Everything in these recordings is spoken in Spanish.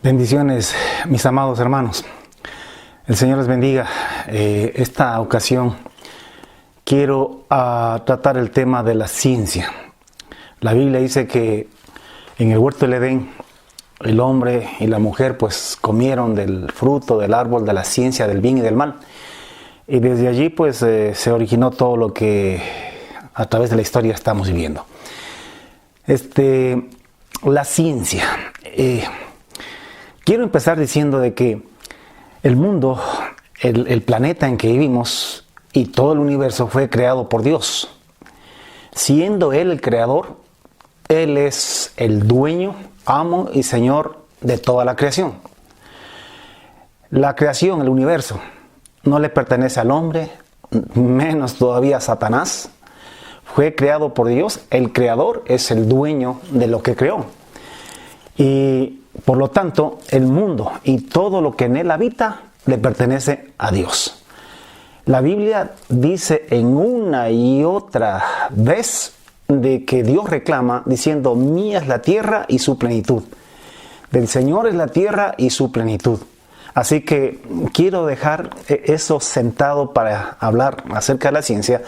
Bendiciones, mis amados hermanos. El Señor les bendiga. Esta ocasión quiero tratar el tema de la ciencia. La Biblia dice que en el huerto del Edén el hombre y la mujer pues comieron del fruto del árbol de la ciencia del bien y del mal. Y desde allí pues se originó todo lo que a través de la historia estamos viviendo. La ciencia. Quiero empezar diciendo de que el mundo, el planeta en que vivimos y todo el universo fue creado por Dios. Siendo Él el creador, Él es el dueño, amo y Señor de toda la creación. La creación, el universo, no le pertenece al hombre, menos todavía a Satanás. Fue creado por Dios, el creador es el dueño de lo que creó. Y por lo tanto, el mundo y todo lo que en él habita le pertenece a Dios. La Biblia dice en una y otra vez de que Dios reclama diciendo: mía es la tierra y su plenitud. Del Señor es la tierra y su plenitud. Así que quiero dejar eso sentado para hablar acerca de la ciencia,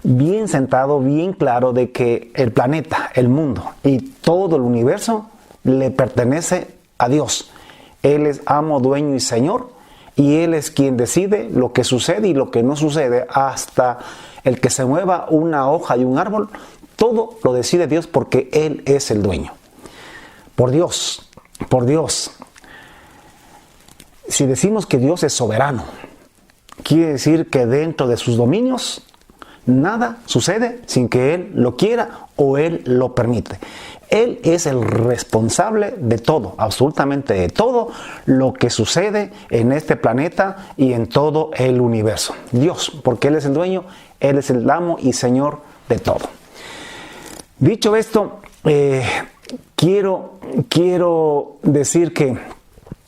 bien sentado, bien claro de que el planeta, el mundo y todo el universo le pertenece a Dios. Él es amo, dueño y Señor, y Él es quien decide lo que sucede y lo que no sucede, hasta el que se mueva una hoja de un árbol. Todo lo decide Dios porque Él es el dueño. Por Dios. Si decimos que Dios es soberano, quiere decir que dentro de sus dominios nada sucede sin que Él lo quiera o Él lo permite. Él es el responsable de todo, absolutamente de todo lo que sucede en este planeta y en todo el universo. Dios, porque Él es el dueño, Él es el amo y Señor de todo. Dicho esto, quiero decir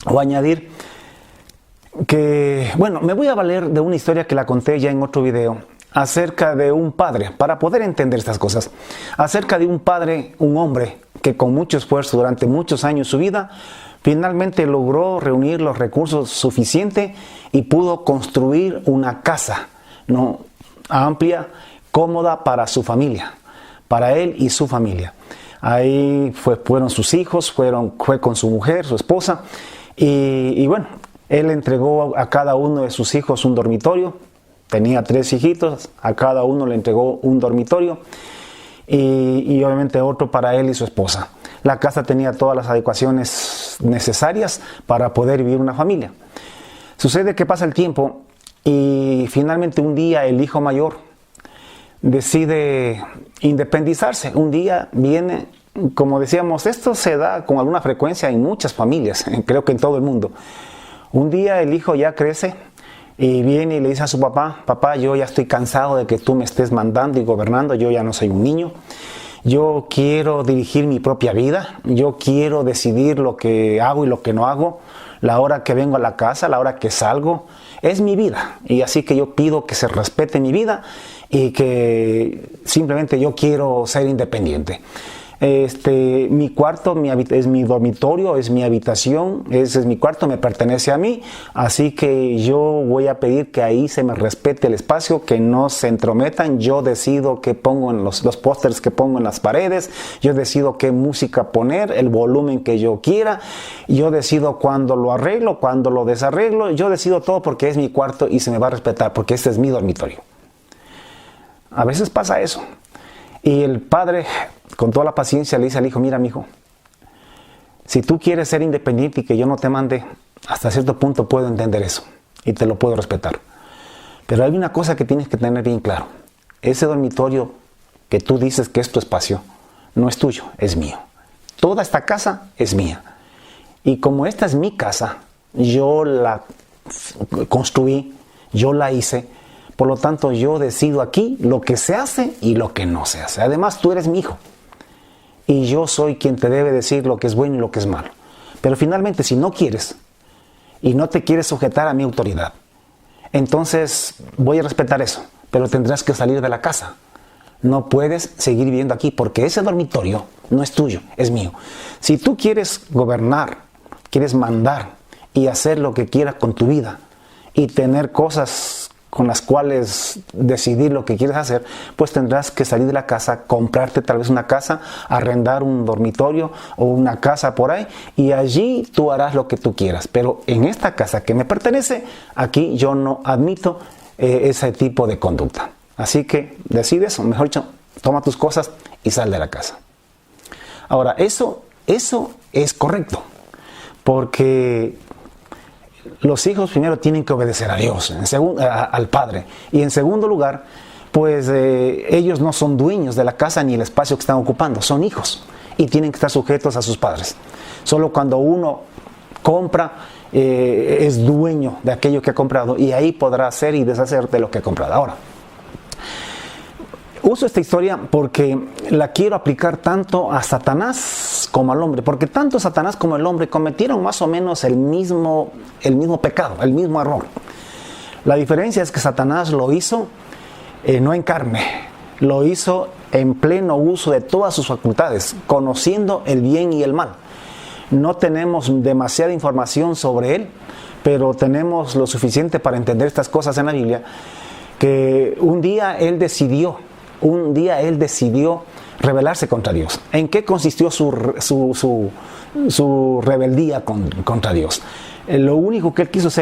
o añadir que, me voy a valer de una historia que la conté ya en otro video, acerca de un padre, para poder entender estas cosas, acerca de un padre, un hombre que con mucho esfuerzo durante muchos años de su vida, finalmente logró reunir los recursos suficientes y pudo construir una casa, amplia, cómoda para su familia, para él y su familia. Ahí fueron sus hijos, fue con su mujer, su esposa, y él entregó a cada uno de sus hijos un dormitorio. Tenía 3 hijitos, a cada uno le entregó un dormitorio y obviamente otro para él y su esposa. La casa tenía todas las adecuaciones necesarias para poder vivir una familia. Sucede que pasa el tiempo y finalmente un día el hijo mayor decide independizarse. Un día viene, como decíamos, esto se da con alguna frecuencia en muchas familias, creo que en todo el mundo. Un día el hijo ya crece y viene y le dice a su papá: papá, yo ya estoy cansado de que tú me estés mandando y gobernando, yo ya no soy un niño, yo quiero dirigir mi propia vida, yo quiero decidir lo que hago y lo que no hago, la hora que vengo a la casa, la hora que salgo, es mi vida, y así que yo pido que se respete mi vida y que simplemente yo quiero ser independiente. Mi cuarto es mi dormitorio, es mi habitación, ese es mi cuarto, me pertenece a mí, así que yo voy a pedir que ahí se me respete el espacio, que no se entrometan. Yo decido qué pongo en los pósters que pongo en las paredes, yo decido qué música poner, el volumen que yo quiera, yo decido cuándo lo arreglo, cuándo lo desarreglo, yo decido todo porque es mi cuarto y se me va a respetar porque este es mi dormitorio. A veces pasa eso. Y el padre, con toda la paciencia, le dice al hijo: mira, mijo, si tú quieres ser independiente y que yo no te mande, hasta cierto punto puedo entender eso y te lo puedo respetar. Pero hay una cosa que tienes que tener bien claro: ese dormitorio que tú dices que es tu espacio, no es tuyo, es mío. Toda esta casa es mía. Y como esta es mi casa, yo la construí, yo la hice. Por lo tanto, yo decido aquí lo que se hace y lo que no se hace. Además, tú eres mi hijo. Y yo soy quien te debe decir lo que es bueno y lo que es malo. Pero finalmente, si no quieres y no te quieres sujetar a mi autoridad, entonces voy a respetar eso. Pero tendrás que salir de la casa. No puedes seguir viviendo aquí porque ese dormitorio no es tuyo, es mío. Si tú quieres gobernar quieres mandar y hacer lo que quieras con tu vida y tener cosas con las cuales decidir lo que quieres hacer, pues tendrás que salir de la casa, comprarte tal vez una casa, arrendar un dormitorio o una casa por ahí, y allí tú harás lo que tú quieras. Pero en esta casa que me pertenece, aquí yo no admito ese tipo de conducta. Así que decides, o mejor dicho, toma tus cosas y sal de la casa. Ahora, eso es correcto, porque los hijos primero tienen que obedecer a Dios, al Padre. Y en segundo lugar, pues ellos no son dueños de la casa ni el espacio que están ocupando, son hijos y tienen que estar sujetos a sus padres. Solo cuando uno compra, es dueño de aquello que ha comprado, y ahí podrá hacer y deshacer de lo que ha comprado. Ahora, uso esta historia porque la quiero aplicar tanto a Satanás como al hombre, porque tanto Satanás como el hombre cometieron más o menos el mismo pecado, el mismo error. La diferencia es que Satanás lo hizo no en carne, lo hizo en pleno uso de todas sus facultades, conociendo el bien y el mal. No tenemos demasiada información sobre él, pero tenemos lo suficiente para entender estas cosas en la Biblia, que un día él decidió rebelarse contra Dios. ¿En qué consistió su rebeldía contra Dios? Lo único que él quiso es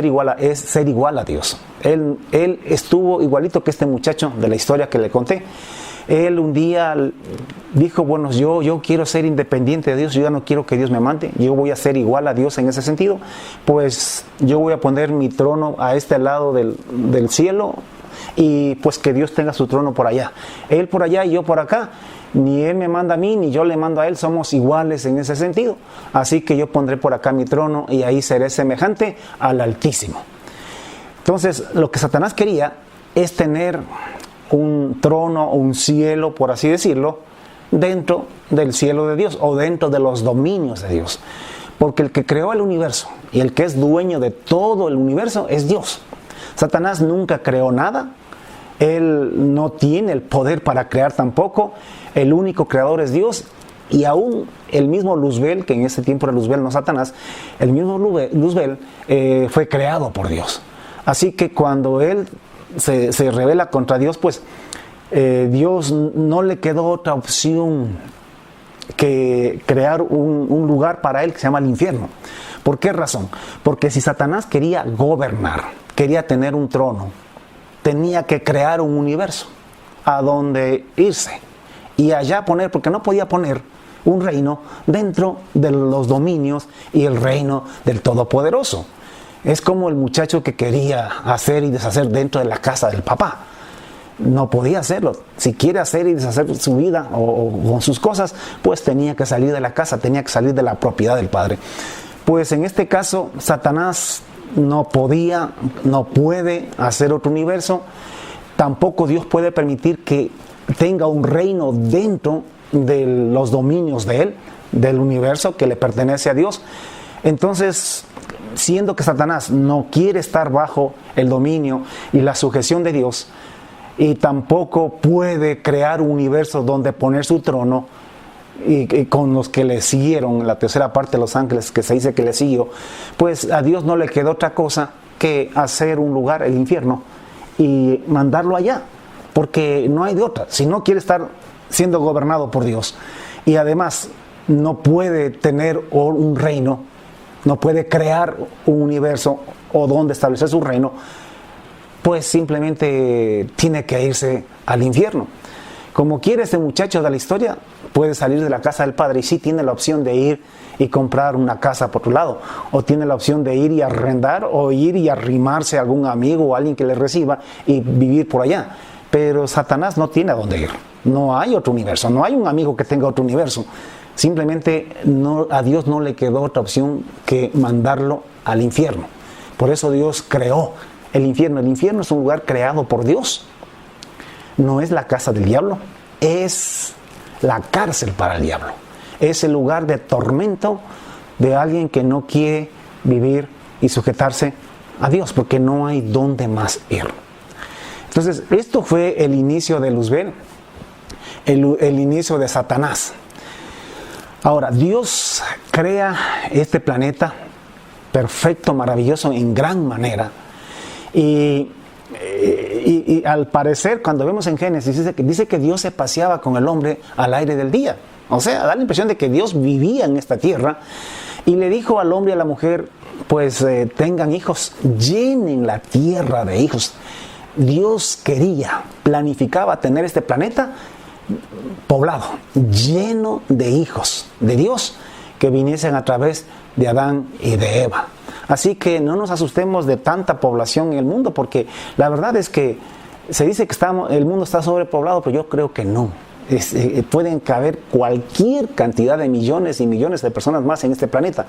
ser igual a Dios. Él estuvo igualito que este muchacho de la historia que le conté. Él un día dijo, bueno, yo quiero ser independiente de Dios, yo ya no quiero que Dios me mande, yo voy a ser igual a Dios en ese sentido, pues yo voy a poner mi trono a este lado del cielo, y pues que Dios tenga su trono por allá. Él por allá y yo por acá. Ni él me manda a mí, ni yo le mando a él. Somos iguales en ese sentido. Así que yo pondré por acá mi trono y ahí seré semejante al Altísimo. Entonces, lo que Satanás quería es tener un trono, un cielo, por así decirlo, dentro del cielo de Dios o dentro de los dominios de Dios. Porque el que creó el universo y el que es dueño de todo el universo es Dios. Satanás nunca creó nada, él no tiene el poder para crear tampoco, el único creador es Dios, y aún el mismo Luzbel, que en ese tiempo era Luzbel, no Satanás, el mismo Luzbel fue creado por Dios. Así que cuando él se rebela contra Dios, pues Dios no le quedó otra opción que crear un lugar para él que se llama el infierno. ¿Por qué razón? Porque si Satanás quería gobernar, quería tener un trono, tenía que crear un universo a donde irse y allá poner, porque no podía poner un reino dentro de los dominios y el reino del Todopoderoso. Es como el muchacho que quería hacer y deshacer dentro de la casa del papá. No podía hacerlo. Si quiere hacer y deshacer su vida o con sus cosas, pues tenía que salir de la casa, tenía que salir de la propiedad del padre. Pues en este caso, Satanás no puede hacer otro universo. Tampoco Dios puede permitir que tenga un reino dentro de los dominios de él, del universo que le pertenece a Dios. Entonces, siendo que Satanás no quiere estar bajo el dominio y la sujeción de Dios, y tampoco puede crear un universo donde poner su trono, y con los que le siguieron, la tercera parte de los ángeles que se dice que le siguió, pues a Dios no le quedó otra cosa que hacer un lugar, el infierno, y mandarlo allá, porque no hay de otra. Si no quiere estar siendo gobernado por Dios, y además no puede tener un reino, no puede crear un universo o donde establecer su reino, pues simplemente tiene que irse al infierno. Como quiere este muchacho de la historia, puede salir de la casa del padre y sí tiene la opción de ir y comprar una casa por otro lado, o tiene la opción de ir y arrendar, o ir y arrimarse a algún amigo o alguien que le reciba y vivir por allá. Pero Satanás no tiene a dónde ir. No hay otro universo, no hay un amigo que tenga otro universo. Simplemente a Dios no le quedó otra opción que mandarlo al infierno. Por eso Dios creó el infierno. El infierno es un lugar creado por Dios. No es la casa del diablo, es la cárcel para el diablo. Es el lugar de tormento de alguien que no quiere vivir y sujetarse a Dios, porque no hay dónde más ir. Entonces, esto fue el inicio de Luzbel, el inicio de Satanás. Ahora, Dios crea este planeta perfecto, maravilloso en gran manera. Y al parecer, cuando vemos en Génesis, dice que Dios se paseaba con el hombre al aire del día. O sea, da la impresión de que Dios vivía en esta tierra y le dijo al hombre y a la mujer, pues tengan hijos, llenen la tierra de hijos. Dios quería, planificaba tener este planeta poblado, lleno de hijos de Dios que viniesen a través de Adán y de Eva. Así que no nos asustemos de tanta población en el mundo, porque la verdad es que se dice que el mundo está sobrepoblado, pero yo creo que no. Pueden caber cualquier cantidad de millones y millones de personas más en este planeta.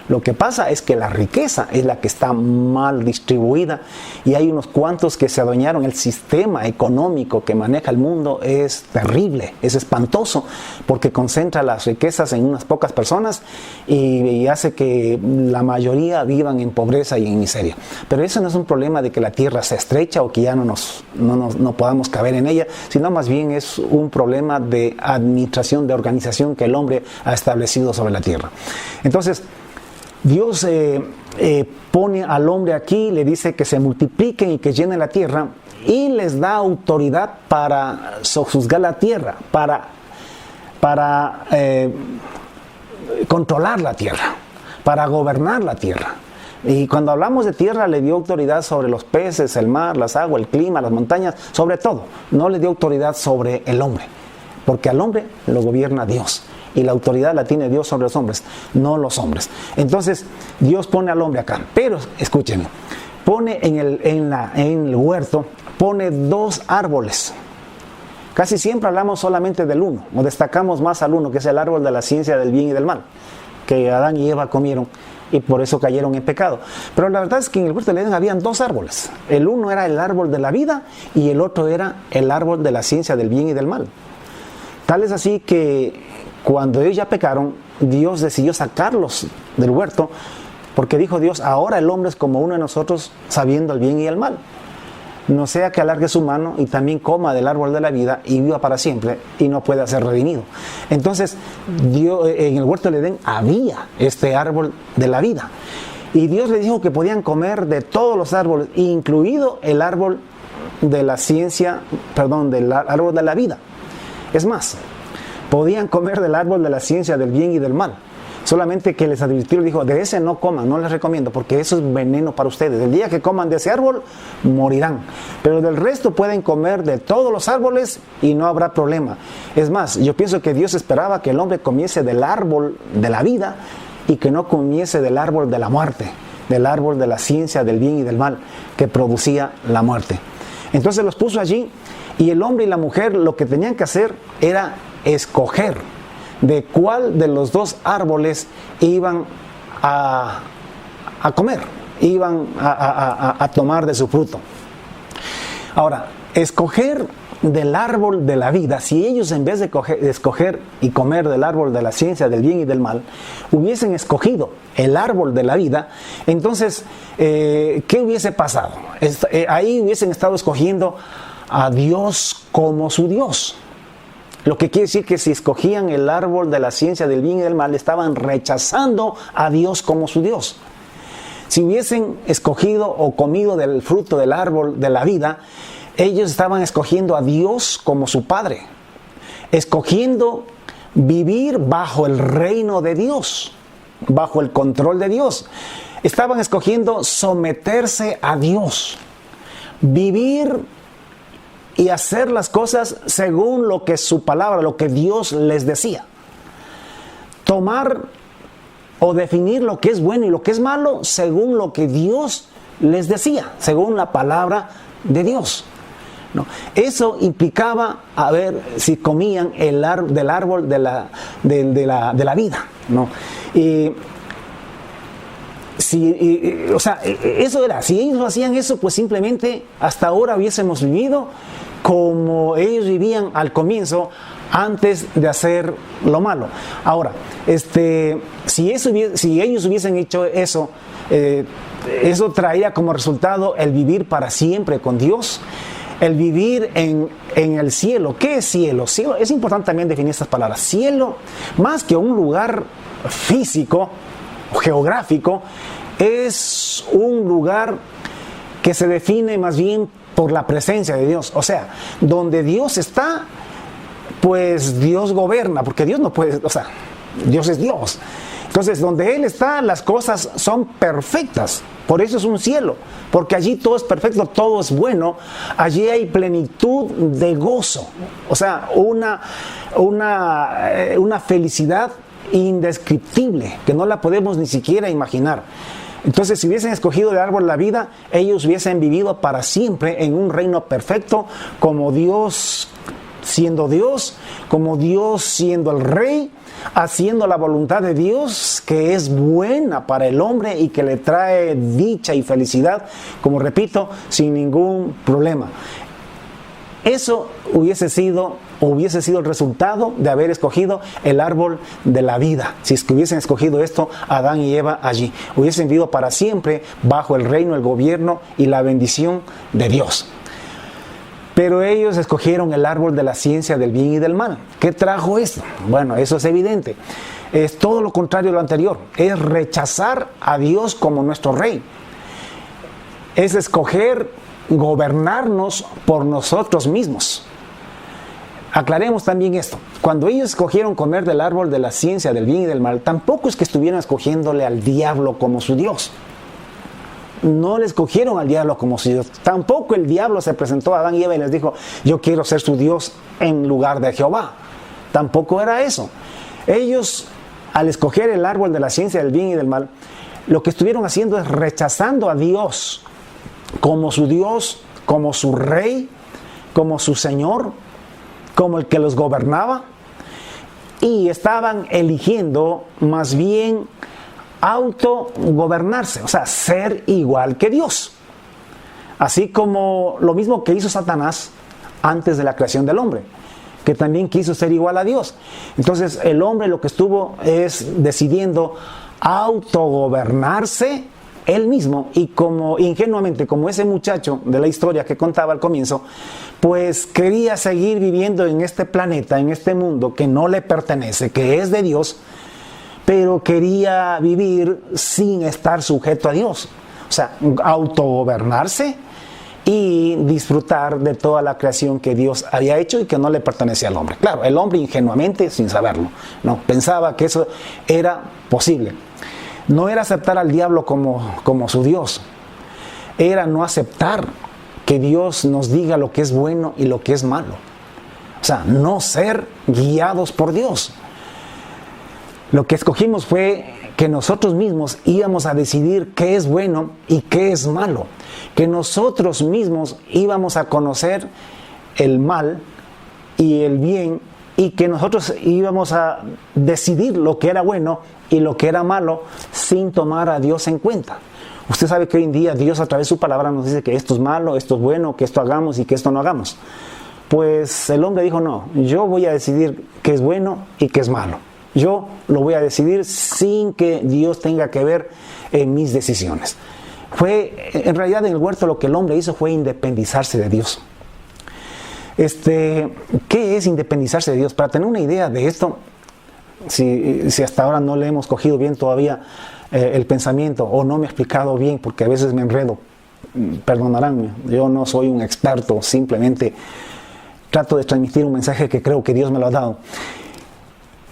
Lo que pasa es que la riqueza es la que está mal distribuida y hay unos cuantos que se adueñaron. El sistema económico que maneja el mundo es terrible, es espantoso, porque concentra las riquezas en unas pocas personas y hace que la mayoría vivan en pobreza y en miseria. Pero eso no es un problema de que la tierra se estrecha o que ya no podamos caber en ella, sino más bien es un problema de administración, de organización que el hombre ha establecido sobre la tierra. Entonces, Dios pone al hombre aquí, le dice que se multipliquen y que llenen la tierra y les da autoridad para sojuzgar la tierra, para controlar la tierra, para gobernar la tierra. Y cuando hablamos de tierra, le dio autoridad sobre los peces, el mar, las aguas, el clima, las montañas, sobre todo. No le dio autoridad sobre el hombre, porque al hombre lo gobierna Dios. Y la autoridad la tiene Dios sobre los hombres, no los hombres. Entonces, Dios pone al hombre acá. Pero, escúchenme, pone en el huerto, pone 2 árboles. Casi siempre hablamos solamente del uno, o destacamos más al uno, que es el árbol de la ciencia del bien y del mal, que Adán y Eva comieron y por eso cayeron en pecado. Pero la verdad es que en el huerto de Edén habían 2 árboles. El uno era el árbol de la vida y el otro era el árbol de la ciencia del bien y del mal. Tal es así que cuando ellos ya pecaron, Dios decidió sacarlos del huerto, porque dijo Dios, ahora el hombre es como uno de nosotros, sabiendo el bien y el mal. No sea que alargue su mano y también coma del árbol de la vida y viva para siempre y no pueda ser redimido. Entonces, Dios, en el huerto de Edén había este árbol de la vida. Y Dios les dijo que podían comer de todos los árboles, incluido el árbol de la ciencia, del árbol de la vida. Es más, podían comer del árbol de la ciencia del bien y del mal. Solamente que les advirtió, dijo, de ese no coman, no les recomiendo, porque eso es veneno para ustedes. El día que coman de ese árbol, morirán. Pero del resto pueden comer de todos los árboles y no habrá problema. Es más, yo pienso que Dios esperaba que el hombre comiese del árbol de la vida y que no comiese del árbol de la muerte, del árbol de la ciencia del bien y del mal, que producía la muerte. Entonces los puso allí y el hombre y la mujer lo que tenían que hacer era escoger de cuál de los 2 árboles iban a comer, iban a tomar de su fruto. Ahora, escoger del árbol de la vida, si ellos en vez de escoger y comer del árbol de la ciencia del bien y del mal, hubiesen escogido el árbol de la vida, entonces, ¿qué hubiese pasado? Ahí hubiesen estado escogiendo a Dios como su Dios. Lo que quiere decir que si escogían el árbol de la ciencia del bien y del mal, estaban rechazando a Dios como su Dios. Si hubiesen escogido o comido del fruto del árbol de la vida, ellos estaban escogiendo a Dios como su Padre, escogiendo vivir bajo el reino de Dios, bajo el control de Dios. Estaban escogiendo someterse a Dios, vivir y hacer las cosas según lo que su palabra, lo que Dios les decía. Tomar o definir lo que es bueno y lo que es malo según lo que Dios les decía, según la palabra de Dios. ¿No? Eso implicaba a ver si comían del árbol de la vida, ¿no? Eso era, si ellos hacían eso, pues simplemente hasta ahora hubiésemos vivido como ellos vivían al comienzo, antes de hacer lo malo. Ahora, si ellos hubiesen hecho eso, eso traía como resultado el vivir para siempre con Dios, el vivir en el cielo. ¿Qué es cielo? Cielo, es importante también definir estas palabras. Cielo, más que un lugar físico, geográfico, es un lugar que se define más bien por la presencia de Dios. O sea, donde Dios está, pues Dios gobierna, porque Dios no puede, o sea, Dios es Dios. Entonces, donde Él está, las cosas son perfectas. Por eso es un cielo, porque allí todo es perfecto, todo es bueno. Allí hay plenitud de gozo. O sea, una felicidad indescriptible, que no la podemos ni siquiera imaginar. Entonces, si hubiesen escogido el árbol de la vida, ellos hubiesen vivido para siempre en un reino perfecto, como Dios siendo Dios, como Dios siendo el Rey, haciendo la voluntad de Dios, que es buena para el hombre y que le trae dicha y felicidad, como repito, sin ningún problema. Eso hubiese sido el resultado de haber escogido el árbol de la vida. Si es que hubiesen escogido esto, Adán y Eva allí hubiesen vivido para siempre bajo el reino, el gobierno y la bendición de Dios. Pero ellos escogieron el árbol de la ciencia del bien y del mal. ¿Qué trajo esto? Bueno, eso es evidente. Es todo lo contrario a lo anterior. Es rechazar a Dios como nuestro rey. Es escoger gobernarnos por nosotros mismos. Aclaremos también esto. Cuando ellos escogieron comer del árbol de la ciencia del bien y del mal, tampoco es que estuvieran escogiéndole al diablo como su Dios. No le escogieron al diablo como su Dios. Tampoco el diablo se presentó a Adán y Eva y les dijo: yo quiero ser su Dios en lugar de Jehová. Tampoco era eso. Ellos, al escoger el árbol de la ciencia del bien y del mal, lo que estuvieron haciendo es rechazando a Dios como su Dios, como su Rey, como su Señor, como el que los gobernaba, y estaban eligiendo más bien autogobernarse, o sea, ser igual que Dios. Así como lo mismo que hizo Satanás antes de la creación del hombre, que también quiso ser igual a Dios. Entonces el hombre lo que estuvo es decidiendo autogobernarse él mismo, y como ingenuamente, como ese muchacho de la historia que contaba al comienzo, pues quería seguir viviendo en este planeta, en este mundo que no le pertenece, que es de Dios, pero quería vivir sin estar sujeto a Dios. O sea, autogobernarse y disfrutar de toda la creación que Dios había hecho y que no le pertenecía al hombre. Claro, el hombre ingenuamente, sin saberlo, no pensaba que eso era posible. No era aceptar al diablo como su Dios, era no aceptar que Dios nos diga lo que es bueno y lo que es malo. O sea, no ser guiados por Dios. Lo que escogimos fue que nosotros mismos íbamos a decidir qué es bueno y qué es malo. Que nosotros mismos íbamos a conocer el mal y el bien, y que nosotros íbamos a decidir lo que era bueno y lo que era malo sin tomar a Dios en cuenta. Usted sabe que hoy en día Dios a través de su palabra nos dice que esto es malo, esto es bueno, que esto hagamos y que esto no hagamos. Pues el hombre dijo: no, yo voy a decidir qué es bueno y qué es malo. Yo lo voy a decidir sin que Dios tenga que ver en mis decisiones. En realidad en el huerto lo que el hombre hizo fue independizarse de Dios. ¿Qué es independizarse de Dios? Para tener una idea de esto, si hasta ahora no le hemos cogido bien todavía el pensamiento, o no me he explicado bien, porque a veces me enredo, perdonarán, yo no soy un experto, simplemente trato de transmitir un mensaje que creo que Dios me lo ha dado.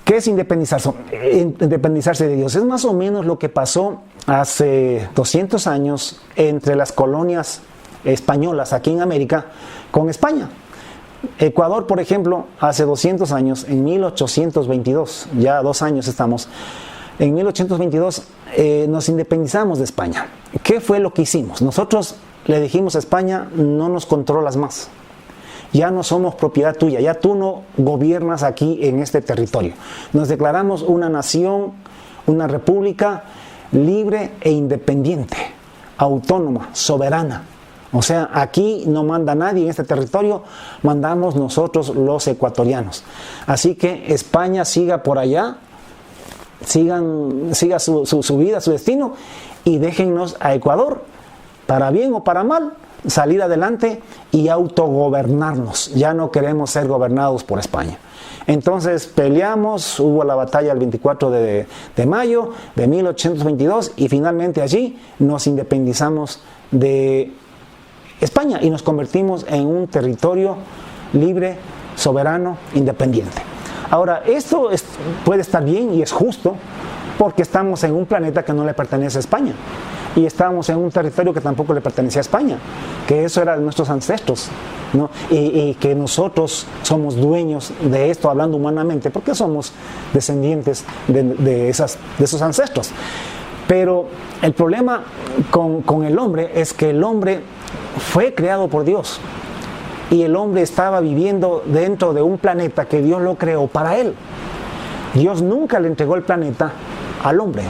¿Qué es independizarse? Independizarse de Dios es más o menos lo que pasó hace 200 años entre las colonias españolas aquí en América con España. Ecuador, por ejemplo, hace 200 años, en 1822, ya 2 años estamos, en 1822 nos independizamos de España. ¿Qué fue lo que hicimos? Nosotros le dijimos a España: no nos controlas más. Ya no somos propiedad tuya, ya tú no gobiernas aquí en este territorio. Nos declaramos una nación, una república libre e independiente, autónoma, soberana. O sea, aquí no manda nadie en este territorio, mandamos nosotros los ecuatorianos. Así que España siga por allá, siga su vida, su destino, y déjennos a Ecuador, para bien o para mal, salir adelante y autogobernarnos. Ya no queremos ser gobernados por España. Entonces peleamos, hubo la batalla el 24 de mayo de 1822 y finalmente allí nos independizamos de España y nos convertimos en un territorio libre, soberano, independiente. Ahora, esto puede estar bien y es justo porque estamos en un planeta que no le pertenece a España y estamos en un territorio que tampoco le pertenece a España, que eso era de nuestros ancestros, ¿no? Y que nosotros somos dueños de esto, hablando humanamente, porque somos descendientes de esos ancestros. Pero el problema con el hombre es que el hombre fue creado por Dios y el hombre estaba viviendo dentro de un planeta que Dios lo creó para él. Dios nunca le entregó el planeta al hombre,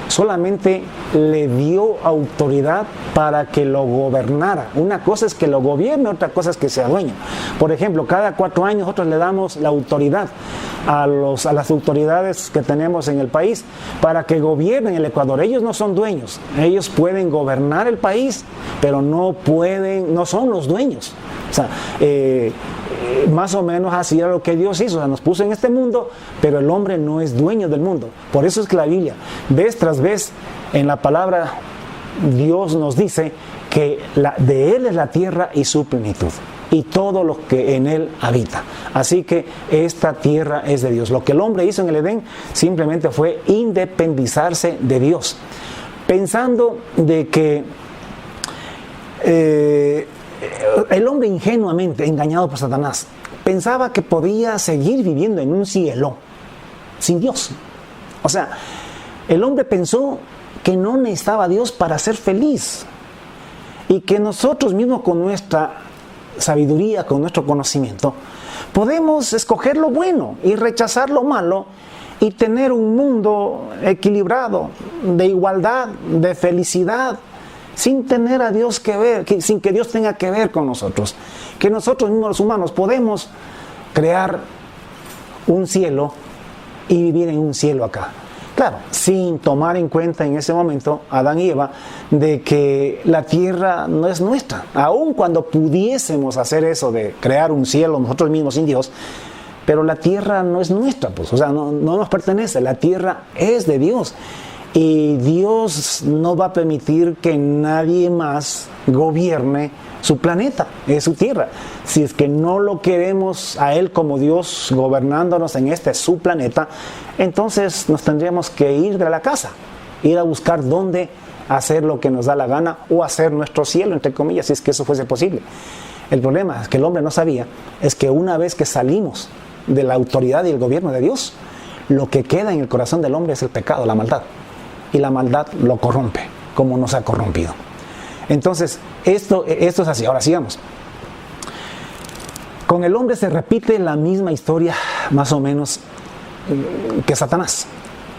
solamente le dio autoridad para que lo gobernara. Una cosa es que lo gobierne, otra cosa es que sea dueño. Por ejemplo, cada 4 años nosotros le damos la autoridad a las autoridades que tenemos en el país para que gobiernen el Ecuador. Ellos no son dueños, ellos pueden gobernar el país, pero no son los dueños. O sea, más o menos así era lo que Dios hizo. O sea, nos puso en este mundo, pero el hombre no es dueño del mundo. Por eso es que la Biblia, vez tras vez, en la palabra, Dios nos dice que de Él es la tierra y su plenitud, y todo lo que en Él habita. Así que esta tierra es de Dios. Lo que el hombre hizo en el Edén simplemente fue independizarse de Dios, pensando de que el hombre ingenuamente, engañado por Satanás, pensaba que podía seguir viviendo en un cielo sin Dios. O sea, el hombre pensó que no necesitaba a Dios para ser feliz y que nosotros mismos con nuestra sabiduría, con nuestro conocimiento, podemos escoger lo bueno y rechazar lo malo y tener un mundo equilibrado, de igualdad, de felicidad, sin tener a Dios que ver, sin que Dios tenga que ver con nosotros. Que nosotros mismos los humanos podemos crear un cielo y vivir en un cielo acá. Claro, sin tomar en cuenta en ese momento, Adán y Eva, de que la tierra no es nuestra. Aun cuando pudiésemos hacer eso de crear un cielo nosotros mismos sin Dios, pero la tierra no es nuestra, pues, o sea, no nos pertenece, la tierra es de Dios. Y Dios no va a permitir que nadie más gobierne su planeta, es su tierra. Si es que no lo queremos a Él como Dios gobernándonos en su planeta, entonces nos tendríamos que ir de la casa, ir a buscar dónde hacer lo que nos da la gana o hacer nuestro cielo, entre comillas, si es que eso fuese posible. El problema es que el hombre no sabía, es que una vez que salimos de la autoridad y el gobierno de Dios, lo que queda en el corazón del hombre es el pecado, la maldad. Y la maldad lo corrompe, como nos ha corrompido. Entonces, esto es así. Ahora sigamos. Con el hombre se repite la misma historia, más o menos, que Satanás.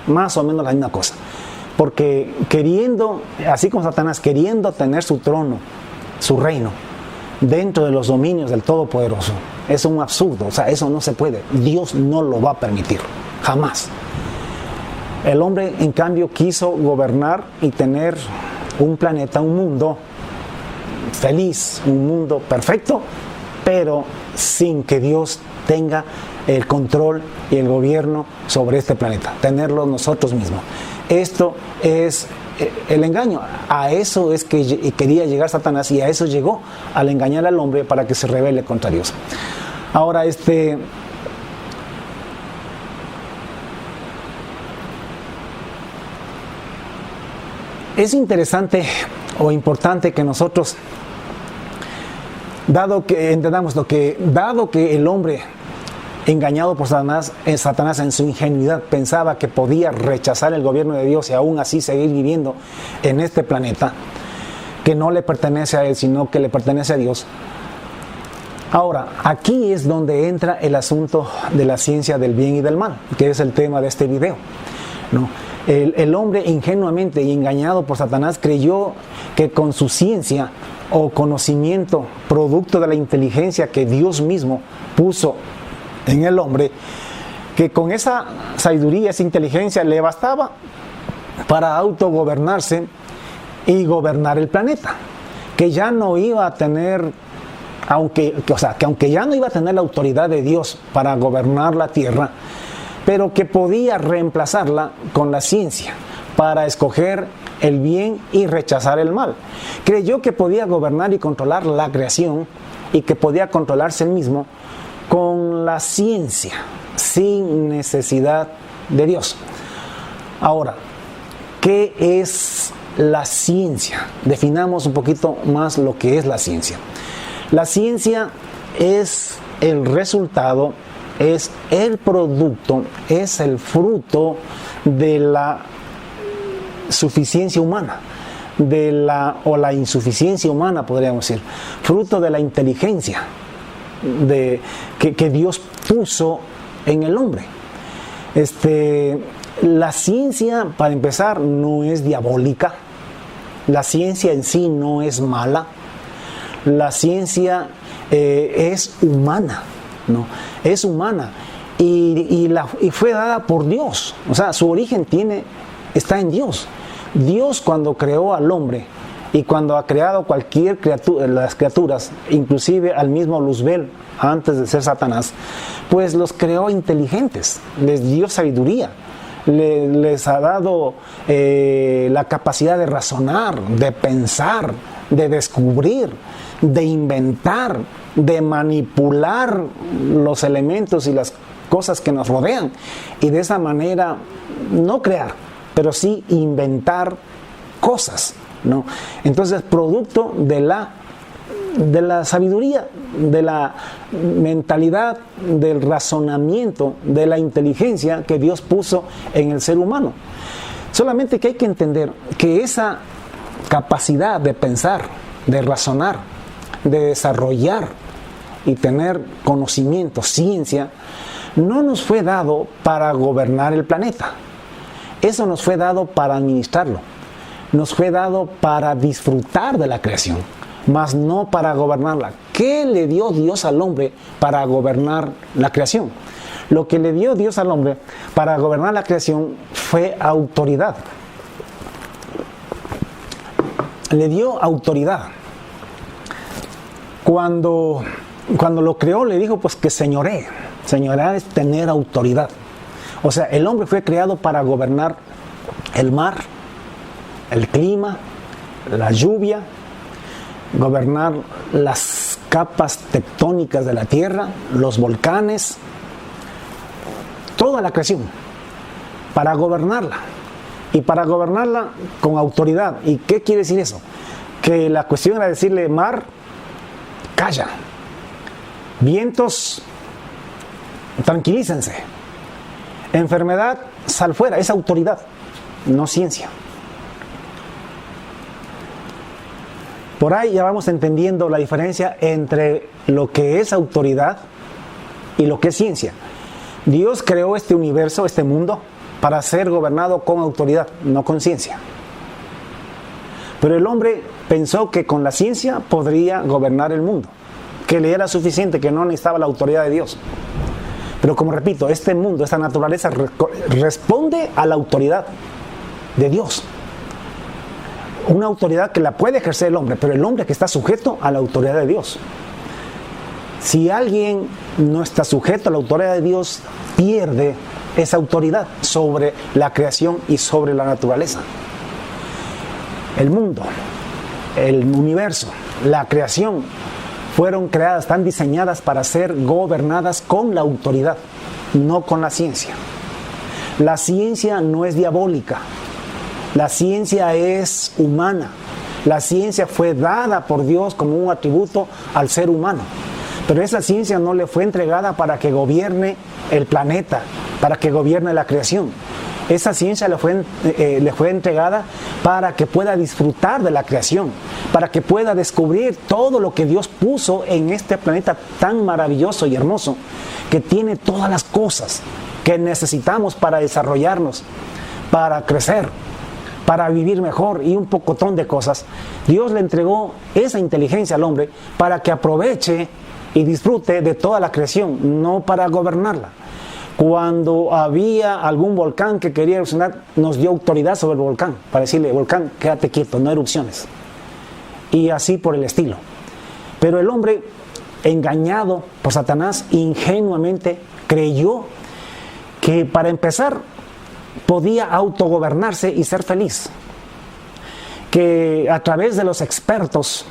Más o menos la misma cosa. Porque queriendo, así como Satanás, queriendo tener su trono, su reino, dentro de los dominios del Todopoderoso, es un absurdo. O sea, eso no se puede. Dios no lo va a permitir. Jamás. El hombre, en cambio, quiso gobernar y tener un planeta, un mundo feliz, un mundo perfecto, pero sin que Dios tenga el control y el gobierno sobre este planeta, tenerlo nosotros mismos. Esto es el engaño. A eso es que quería llegar Satanás y a eso llegó, al engañar al hombre para que se rebele contra Dios. Ahora, es interesante o importante que nosotros, dado que entendamos dado que el hombre engañado por Satanás en su ingenuidad pensaba que podía rechazar el gobierno de Dios y aún así seguir viviendo en este planeta que no le pertenece a él, sino que le pertenece a Dios. Ahora, aquí es donde entra el asunto de la ciencia del bien y del mal, que es el tema de este video, ¿no? El hombre ingenuamente y engañado por Satanás creyó que con su ciencia o conocimiento, producto de la inteligencia que Dios mismo puso en el hombre, que con esa sabiduría, esa inteligencia le bastaba para autogobernarse y gobernar el planeta, que ya no iba a tener aunque ya no iba a tener la autoridad de Dios para gobernar la tierra, pero que podía reemplazarla con la ciencia para escoger el bien y rechazar el mal. Creyó que podía gobernar y controlar la creación y que podía controlarse él mismo con la ciencia, sin necesidad de Dios. Ahora, ¿qué es la ciencia? Definamos un poquito más lo que es la ciencia. La ciencia es el resultado, es el producto, es el fruto de la suficiencia humana, o la insuficiencia humana, podríamos decir, fruto de la inteligencia que Dios puso en el hombre. La ciencia, para empezar, no es diabólica. La ciencia en sí no es mala. La ciencia es humana, ¿no? Es humana y fue dada por Dios. O sea, su origen está en Dios. Dios, cuando creó al hombre y cuando ha creado cualquier criatura, las criaturas, inclusive al mismo Luzbel antes de ser Satanás, pues los creó inteligentes, les dio sabiduría, les ha dado la capacidad de razonar, de pensar, de descubrir, de inventar, de manipular los elementos y las cosas que nos rodean, y de esa manera no crear, pero sí inventar cosas, ¿no? Entonces, producto de la sabiduría, de la mentalidad, del razonamiento, de la inteligencia que Dios puso en el ser humano. Solamente que hay que entender que esa capacidad de pensar, de razonar, de desarrollar y tener conocimiento, ciencia, no nos fue dado para gobernar el planeta. Eso nos fue dado para administrarlo. Nos fue dado para disfrutar de la creación, mas no para gobernarla. ¿Qué le dio Dios al hombre para gobernar la creación? Lo que le dio Dios al hombre para gobernar la creación fue autoridad. Le dio autoridad. Cuando lo creó, le dijo pues que señoree. Señorear es tener autoridad. O sea, el hombre fue creado para gobernar el mar, el clima, la lluvia, gobernar las capas tectónicas de la tierra, los volcanes, toda la creación, para gobernarla. Y para gobernarla con autoridad. ¿Y qué quiere decir eso? Que la cuestión era decirle: mar, calla. Vientos, tranquilícense. Enfermedad, sal fuera. Es autoridad, no ciencia. Por ahí ya vamos entendiendo la diferencia entre lo que es autoridad y lo que es ciencia. Dios creó este universo, este mundo, para ser gobernado con autoridad, no con ciencia. Pero el hombre pensó que con la ciencia podría gobernar el mundo, que le era suficiente, que no necesitaba la autoridad de Dios. Pero como repito, este mundo, esta naturaleza responde a la autoridad de Dios. Una autoridad que la puede ejercer el hombre, pero el hombre que está sujeto a la autoridad de Dios. Si alguien no está sujeto a la autoridad de Dios, pierde esa autoridad sobre la creación y sobre la naturaleza. El mundo, el universo, la creación fueron creadas, están diseñadas para ser gobernadas con la autoridad, no con la ciencia. La ciencia no es diabólica, la ciencia es humana. La ciencia fue dada por Dios como un atributo al ser humano. Pero esa ciencia no le fue entregada para que gobierne el planeta, para que gobierne la creación. Esa ciencia le fue entregada para que pueda disfrutar de la creación, para que pueda descubrir todo lo que Dios puso en este planeta tan maravilloso y hermoso, que tiene todas las cosas que necesitamos para desarrollarnos, para crecer, para vivir mejor y un pocotón de cosas. Dios le entregó esa inteligencia al hombre para que aproveche y disfrute de toda la creación, no para gobernarla. Cuando había algún volcán que quería erupcionar, nos dio autoridad sobre el volcán, para decirle: volcán, quédate quieto, no erupciones. Y así por el estilo. Pero el hombre engañado por Satanás, ingenuamente creyó que para empezar podía autogobernarse y ser feliz. Que a través de los expertos,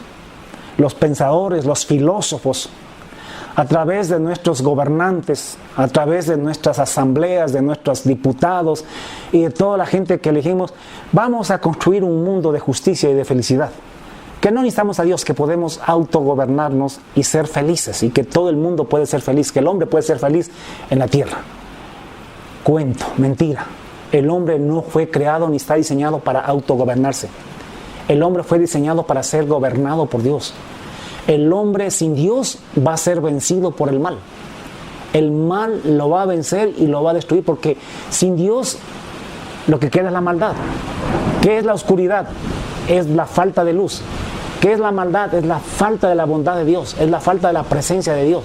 los pensadores, los filósofos, a través de nuestros gobernantes, a través de nuestras asambleas, de nuestros diputados y de toda la gente que elegimos, vamos a construir un mundo de justicia y de felicidad. Que no necesitamos a Dios, que podemos autogobernarnos y ser felices, y que todo el mundo puede ser feliz, que el hombre puede ser feliz en la tierra. Cuento, mentira. El hombre no fue creado ni está diseñado para autogobernarse. El hombre fue diseñado para ser gobernado por Dios. El hombre sin Dios va a ser vencido por el mal. El mal lo va a vencer y lo va a destruir, porque sin Dios lo que queda es la maldad. ¿Qué es la oscuridad? Es la falta de luz. ¿Qué es la maldad? Es la falta de la bondad de Dios, es la falta de la presencia de Dios.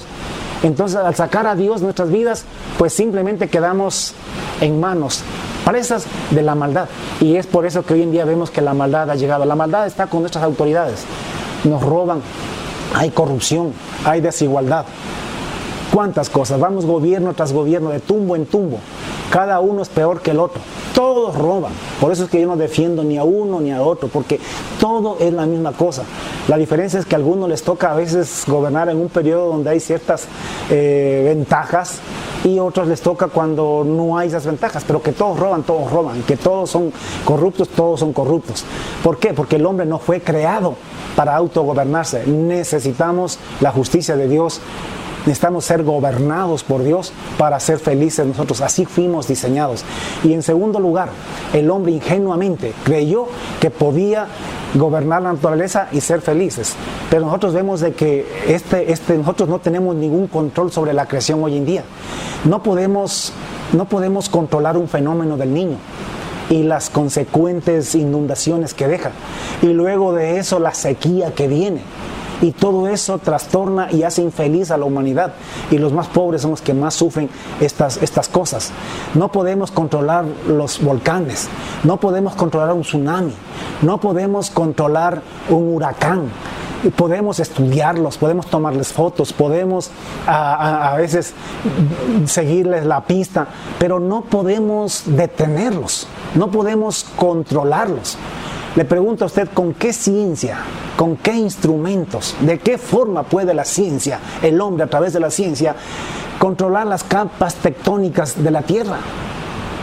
Entonces, al sacar a Dios de nuestras vidas, pues simplemente quedamos en manos, presas de la maldad. Y es por eso que hoy en día vemos que la maldad ha llegado. La maldad está con nuestras autoridades. Nos roban, hay corrupción, hay desigualdad. ¿Cuántas cosas? Vamos gobierno tras gobierno, de tumbo en tumbo. Cada uno es peor que el otro. Todos roban. Por eso es que yo no defiendo ni a uno ni a otro, porque todo es la misma cosa. La diferencia es que a algunos les toca a veces gobernar en un periodo donde hay ciertas ventajas, y a otros les toca cuando no hay esas ventajas, pero que todos roban, que todos son corruptos. ¿Por qué? Porque el hombre no fue creado para autogobernarse. Necesitamos la justicia de Dios. Necesitamos ser gobernados por Dios para ser felices nosotros. Así fuimos diseñados. Y en segundo lugar, el hombre ingenuamente creyó que podía gobernar la naturaleza y ser felices. Pero nosotros vemos de que nosotros no tenemos ningún control sobre la creación hoy en día. No podemos controlar un fenómeno del Niño y las consecuentes inundaciones que deja. Y luego de eso la sequía que viene. Y todo eso trastorna y hace infeliz a la humanidad. Y los más pobres son los que más sufren estas cosas. No podemos controlar los volcanes. No podemos controlar un tsunami. No podemos controlar un huracán. Podemos estudiarlos, podemos tomarles fotos, podemos a veces seguirles la pista, pero no podemos detenerlos. No podemos controlarlos. Le pregunto a usted, ¿con qué ciencia, con qué instrumentos, de qué forma puede la ciencia, el hombre a través de la ciencia, controlar las capas tectónicas de la Tierra?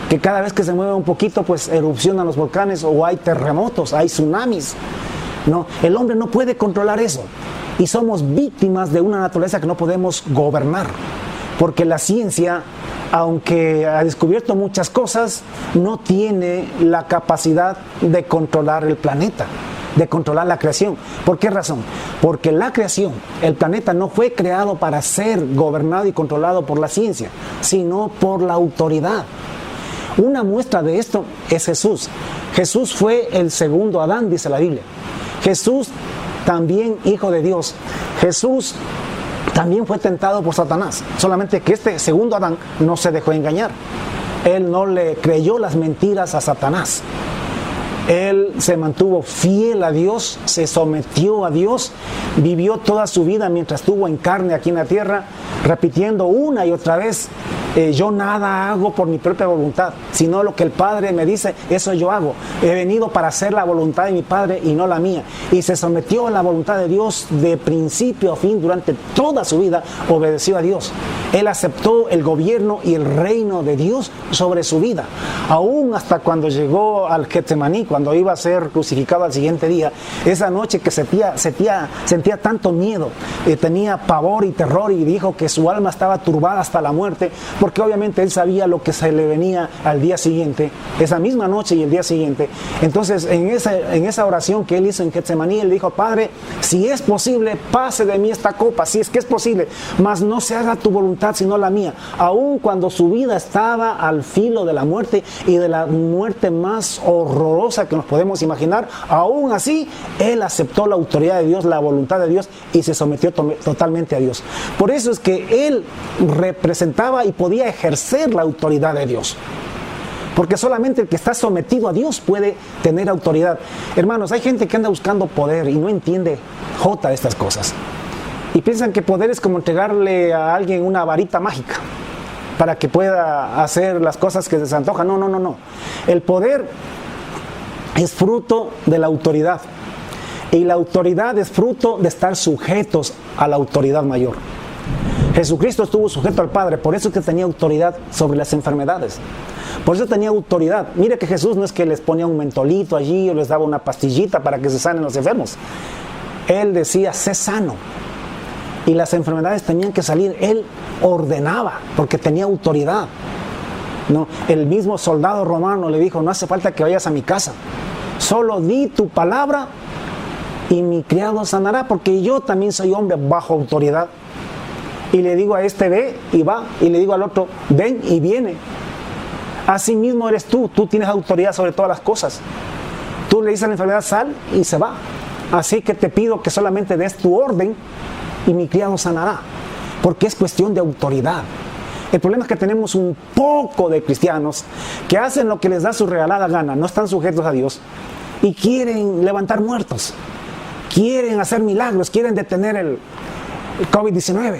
Que cada vez que se mueve un poquito, pues erupcionan los volcanes, o hay terremotos, hay tsunamis. No, el hombre no puede controlar eso. Y somos víctimas de una naturaleza que no podemos gobernar. Porque la ciencia, aunque ha descubierto muchas cosas, no tiene la capacidad de controlar el planeta, de controlar la creación. ¿Por qué razón? Porque la creación, el planeta, no fue creado para ser gobernado y controlado por la ciencia, sino por la autoridad. Una muestra de esto es Jesús. Jesús fue el segundo Adán, dice la Biblia. Jesús, también hijo de Dios. Jesús también fue tentado por Satanás, solamente que este segundo Adán no se dejó engañar. Él no le creyó las mentiras a Satanás. Él se mantuvo fiel a Dios, se sometió a Dios, vivió toda su vida mientras estuvo en carne aquí en la tierra, repitiendo una y otra vez: yo nada hago por mi propia voluntad, sino lo que el Padre me dice, eso yo hago. He venido para hacer la voluntad de mi Padre y no la mía. Y se sometió a la voluntad de Dios de principio a fin. Durante toda su vida obedeció a Dios. Él aceptó el gobierno y el reino de Dios sobre su vida. Aún hasta cuando llegó al Getsemaní, cuando iba a ser crucificado al siguiente día, esa noche que sentía tanto miedo, tenía pavor y terror, y dijo que su alma estaba turbada hasta la muerte, porque obviamente él sabía lo que se le venía al día siguiente, esa misma noche y el día siguiente. Entonces, en esa oración que él hizo en Getsemaní, él dijo: Padre, si es posible, pase de mí esta copa, si es que es posible, mas no se haga tu voluntad sino la mía. Aun cuando su vida estaba al filo de la muerte, y de la muerte más horrorosa que nos podemos imaginar, aún así él aceptó la autoridad de Dios, la voluntad de Dios, y se sometió totalmente a Dios. Por eso es que él representaba y podía ejercer la autoridad de Dios, porque solamente el que está sometido a Dios puede tener autoridad. Hermanos, hay gente que anda buscando poder y no entiende jota de estas cosas. Y piensan que poder es como entregarle a alguien una varita mágica para que pueda hacer las cosas que se les antoja. No, no, no, no. El poder es fruto de la autoridad. Y la autoridad es fruto de estar sujetos a la autoridad mayor. Jesucristo estuvo sujeto al Padre, por eso es que tenía autoridad sobre las enfermedades. Por eso tenía autoridad. Mire que Jesús no es que les ponía un mentolito allí o les daba una pastillita para que se sanen los enfermos. Él decía, sé sano. Y las enfermedades tenían que salir. Él ordenaba, porque tenía autoridad. No, el mismo soldado romano le dijo, no hace falta que vayas a mi casa. Solo di tu palabra y mi criado sanará, porque yo también soy hombre bajo autoridad. Y le digo a este, ve y va. Y le digo al otro, ven y viene. Así mismo eres tú. Tú tienes autoridad sobre todas las cosas. Tú le dices a la enfermedad, sal y se va. Así que te pido que solamente des tu orden y mi criado sanará. Porque es cuestión de autoridad. El problema es que tenemos un poco de cristianos que hacen lo que les da su regalada gana. No están sujetos a Dios. Y quieren levantar muertos. Quieren hacer milagros. Quieren detener el COVID-19.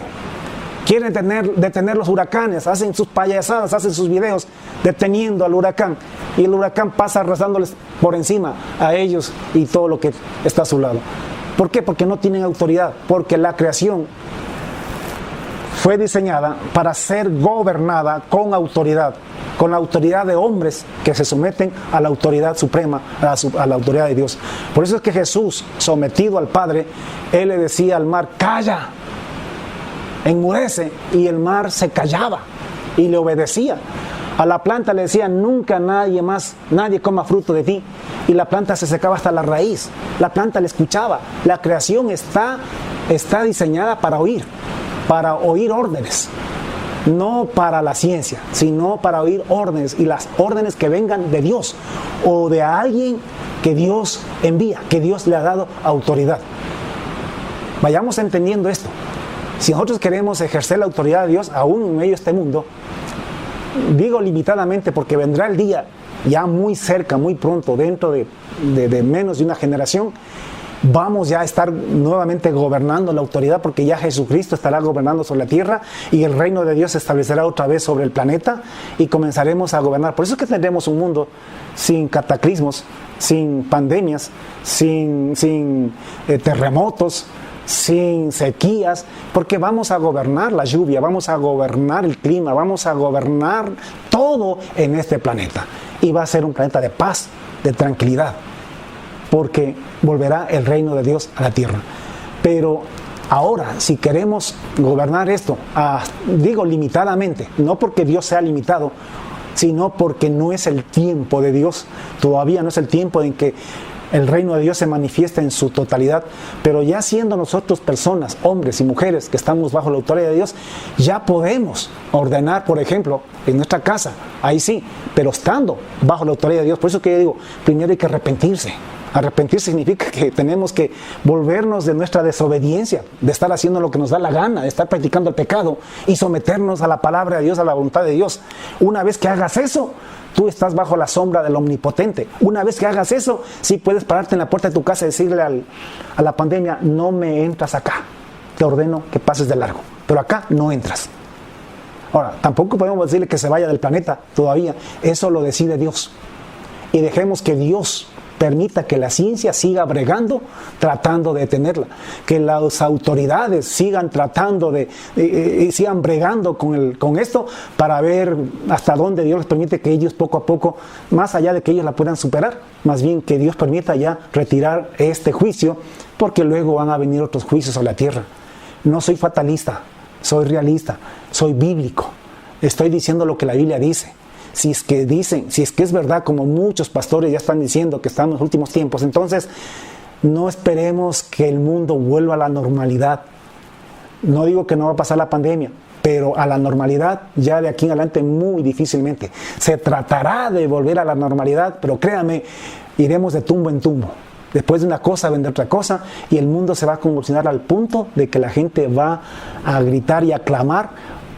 Quieren detener los huracanes, hacen sus payasadas, hacen sus videos deteniendo al huracán. Y el huracán pasa arrasándoles por encima a ellos y todo lo que está a su lado. ¿Por qué? Porque no tienen autoridad. Porque la creación fue diseñada para ser gobernada con autoridad. Con la autoridad de hombres que se someten a la autoridad suprema, a la autoridad de Dios. Por eso es que Jesús, sometido al Padre, Él le decía al mar, calla. Enmudece, y el mar se callaba y le obedecía. A la planta le decía, nunca nadie coma fruto de ti, y la planta se secaba hasta la raíz. La planta le escuchaba. La creación está diseñada para oír órdenes, no para la ciencia, sino para oír órdenes, y las órdenes que vengan de Dios o de alguien que Dios envía, que Dios le ha dado autoridad. Vayamos entendiendo esto. Si nosotros queremos ejercer la autoridad de Dios aún en medio de este mundo, digo limitadamente porque vendrá el día ya muy cerca, muy pronto, dentro de menos de una generación, vamos ya a estar nuevamente gobernando la autoridad, porque ya Jesucristo estará gobernando sobre la tierra y el reino de Dios se establecerá otra vez sobre el planeta y comenzaremos a gobernar. Por eso es que tendremos un mundo sin cataclismos, sin pandemias, sin terremotos, sin sequías, porque vamos a gobernar la lluvia, vamos a gobernar el clima, vamos a gobernar todo en este planeta. Y va a ser un planeta de paz, de tranquilidad, porque volverá el reino de Dios a la tierra. Pero ahora, si queremos gobernar esto, digo limitadamente, no porque Dios sea limitado, sino porque no es el tiempo de Dios, todavía no es el tiempo en que el reino de Dios se manifiesta en su totalidad, pero ya siendo nosotros personas, hombres y mujeres que estamos bajo la autoridad de Dios, ya podemos ordenar, por ejemplo, en nuestra casa, ahí sí, pero estando bajo la autoridad de Dios. Por eso que yo digo, primero hay que arrepentirse. Arrepentirse significa que tenemos que volvernos de nuestra desobediencia, de estar haciendo lo que nos da la gana, de estar practicando el pecado y someternos a la palabra de Dios, a la voluntad de Dios. Una vez que hagas eso, tú estás bajo la sombra del Omnipotente. Una vez que hagas eso, sí puedes pararte en la puerta de tu casa y decirle a la pandemia, no me entras acá, te ordeno que pases de largo, pero acá no entras. Ahora, tampoco podemos decirle que se vaya del planeta todavía, eso lo decide Dios. Y dejemos que Dios permita que la ciencia siga bregando, tratando de detenerla, que las autoridades sigan tratando sigan bregando con esto para ver hasta dónde Dios les permite que ellos poco a poco, más allá de que ellos la puedan superar, más bien que Dios permita ya retirar este juicio, porque luego van a venir otros juicios a la tierra. No soy fatalista, soy realista, soy bíblico, estoy diciendo lo que la Biblia dice. Si es que es verdad, como muchos pastores ya están diciendo que estamos en los últimos tiempos, entonces no esperemos que el mundo vuelva a la normalidad. No digo que no va a pasar la pandemia, pero a la normalidad ya de aquí en adelante muy difícilmente. Se tratará de volver a la normalidad, pero créame, iremos de tumbo en tumbo. Después de una cosa vendrá otra cosa y el mundo se va a convulsionar al punto de que la gente va a gritar y a clamar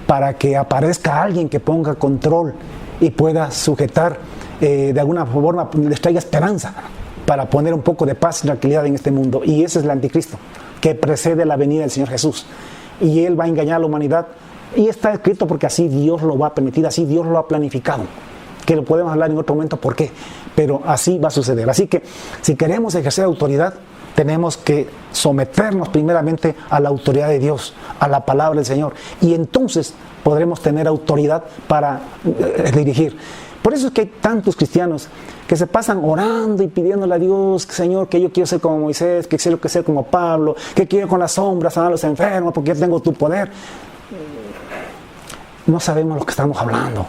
para que aparezca alguien que ponga control y pueda sujetar, de alguna forma les traiga esperanza para poner un poco de paz y tranquilidad en este mundo. Y ese es el anticristo. que precede la venida del Señor Jesús. Y Él va a engañar a la humanidad. Y está escrito porque así Dios lo va a permitir, así Dios lo ha planificado. Que lo podemos hablar en otro momento por qué, pero así va a suceder. Así que si queremos ejercer autoridad, tenemos que someternos primeramente a la autoridad de Dios, a la palabra del Señor. Y entonces podremos tener autoridad para dirigir. Por eso es que hay tantos cristianos que se pasan orando y pidiéndole a Dios, Señor, que yo quiero ser como Moisés, que quiero ser como Pablo, que quiero con las sombras sanar a los enfermos porque yo tengo tu poder. No sabemos lo que estamos hablando.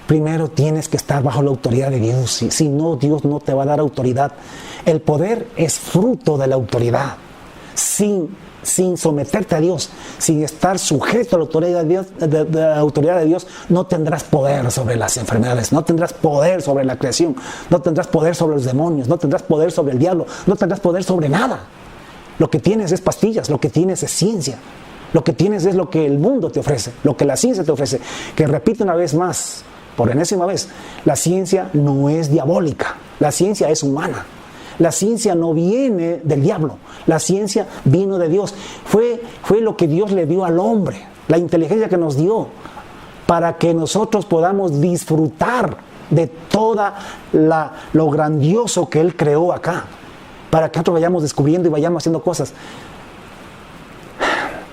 Primero tienes que estar bajo la autoridad de Dios. Si no, Dios no te va a dar autoridad. El poder es fruto de la autoridad. Sin someterte a Dios, sin estar sujeto a la autoridad de Dios, no tendrás poder sobre las enfermedades, no tendrás poder sobre la creación, no tendrás poder sobre los demonios, no tendrás poder sobre el diablo, no tendrás poder sobre nada. Lo que tienes es pastillas, lo que tienes es ciencia. Lo que tienes es lo que el mundo te ofrece, lo que la ciencia te ofrece. Que repito una vez más, por enésima vez, la ciencia no es diabólica, la ciencia es humana. La ciencia no viene del diablo, la ciencia vino de Dios. Fue lo que Dios le dio al hombre, la inteligencia que nos dio, para que nosotros podamos disfrutar de toda lo grandioso que Él creó acá, para que nosotros vayamos descubriendo y vayamos haciendo cosas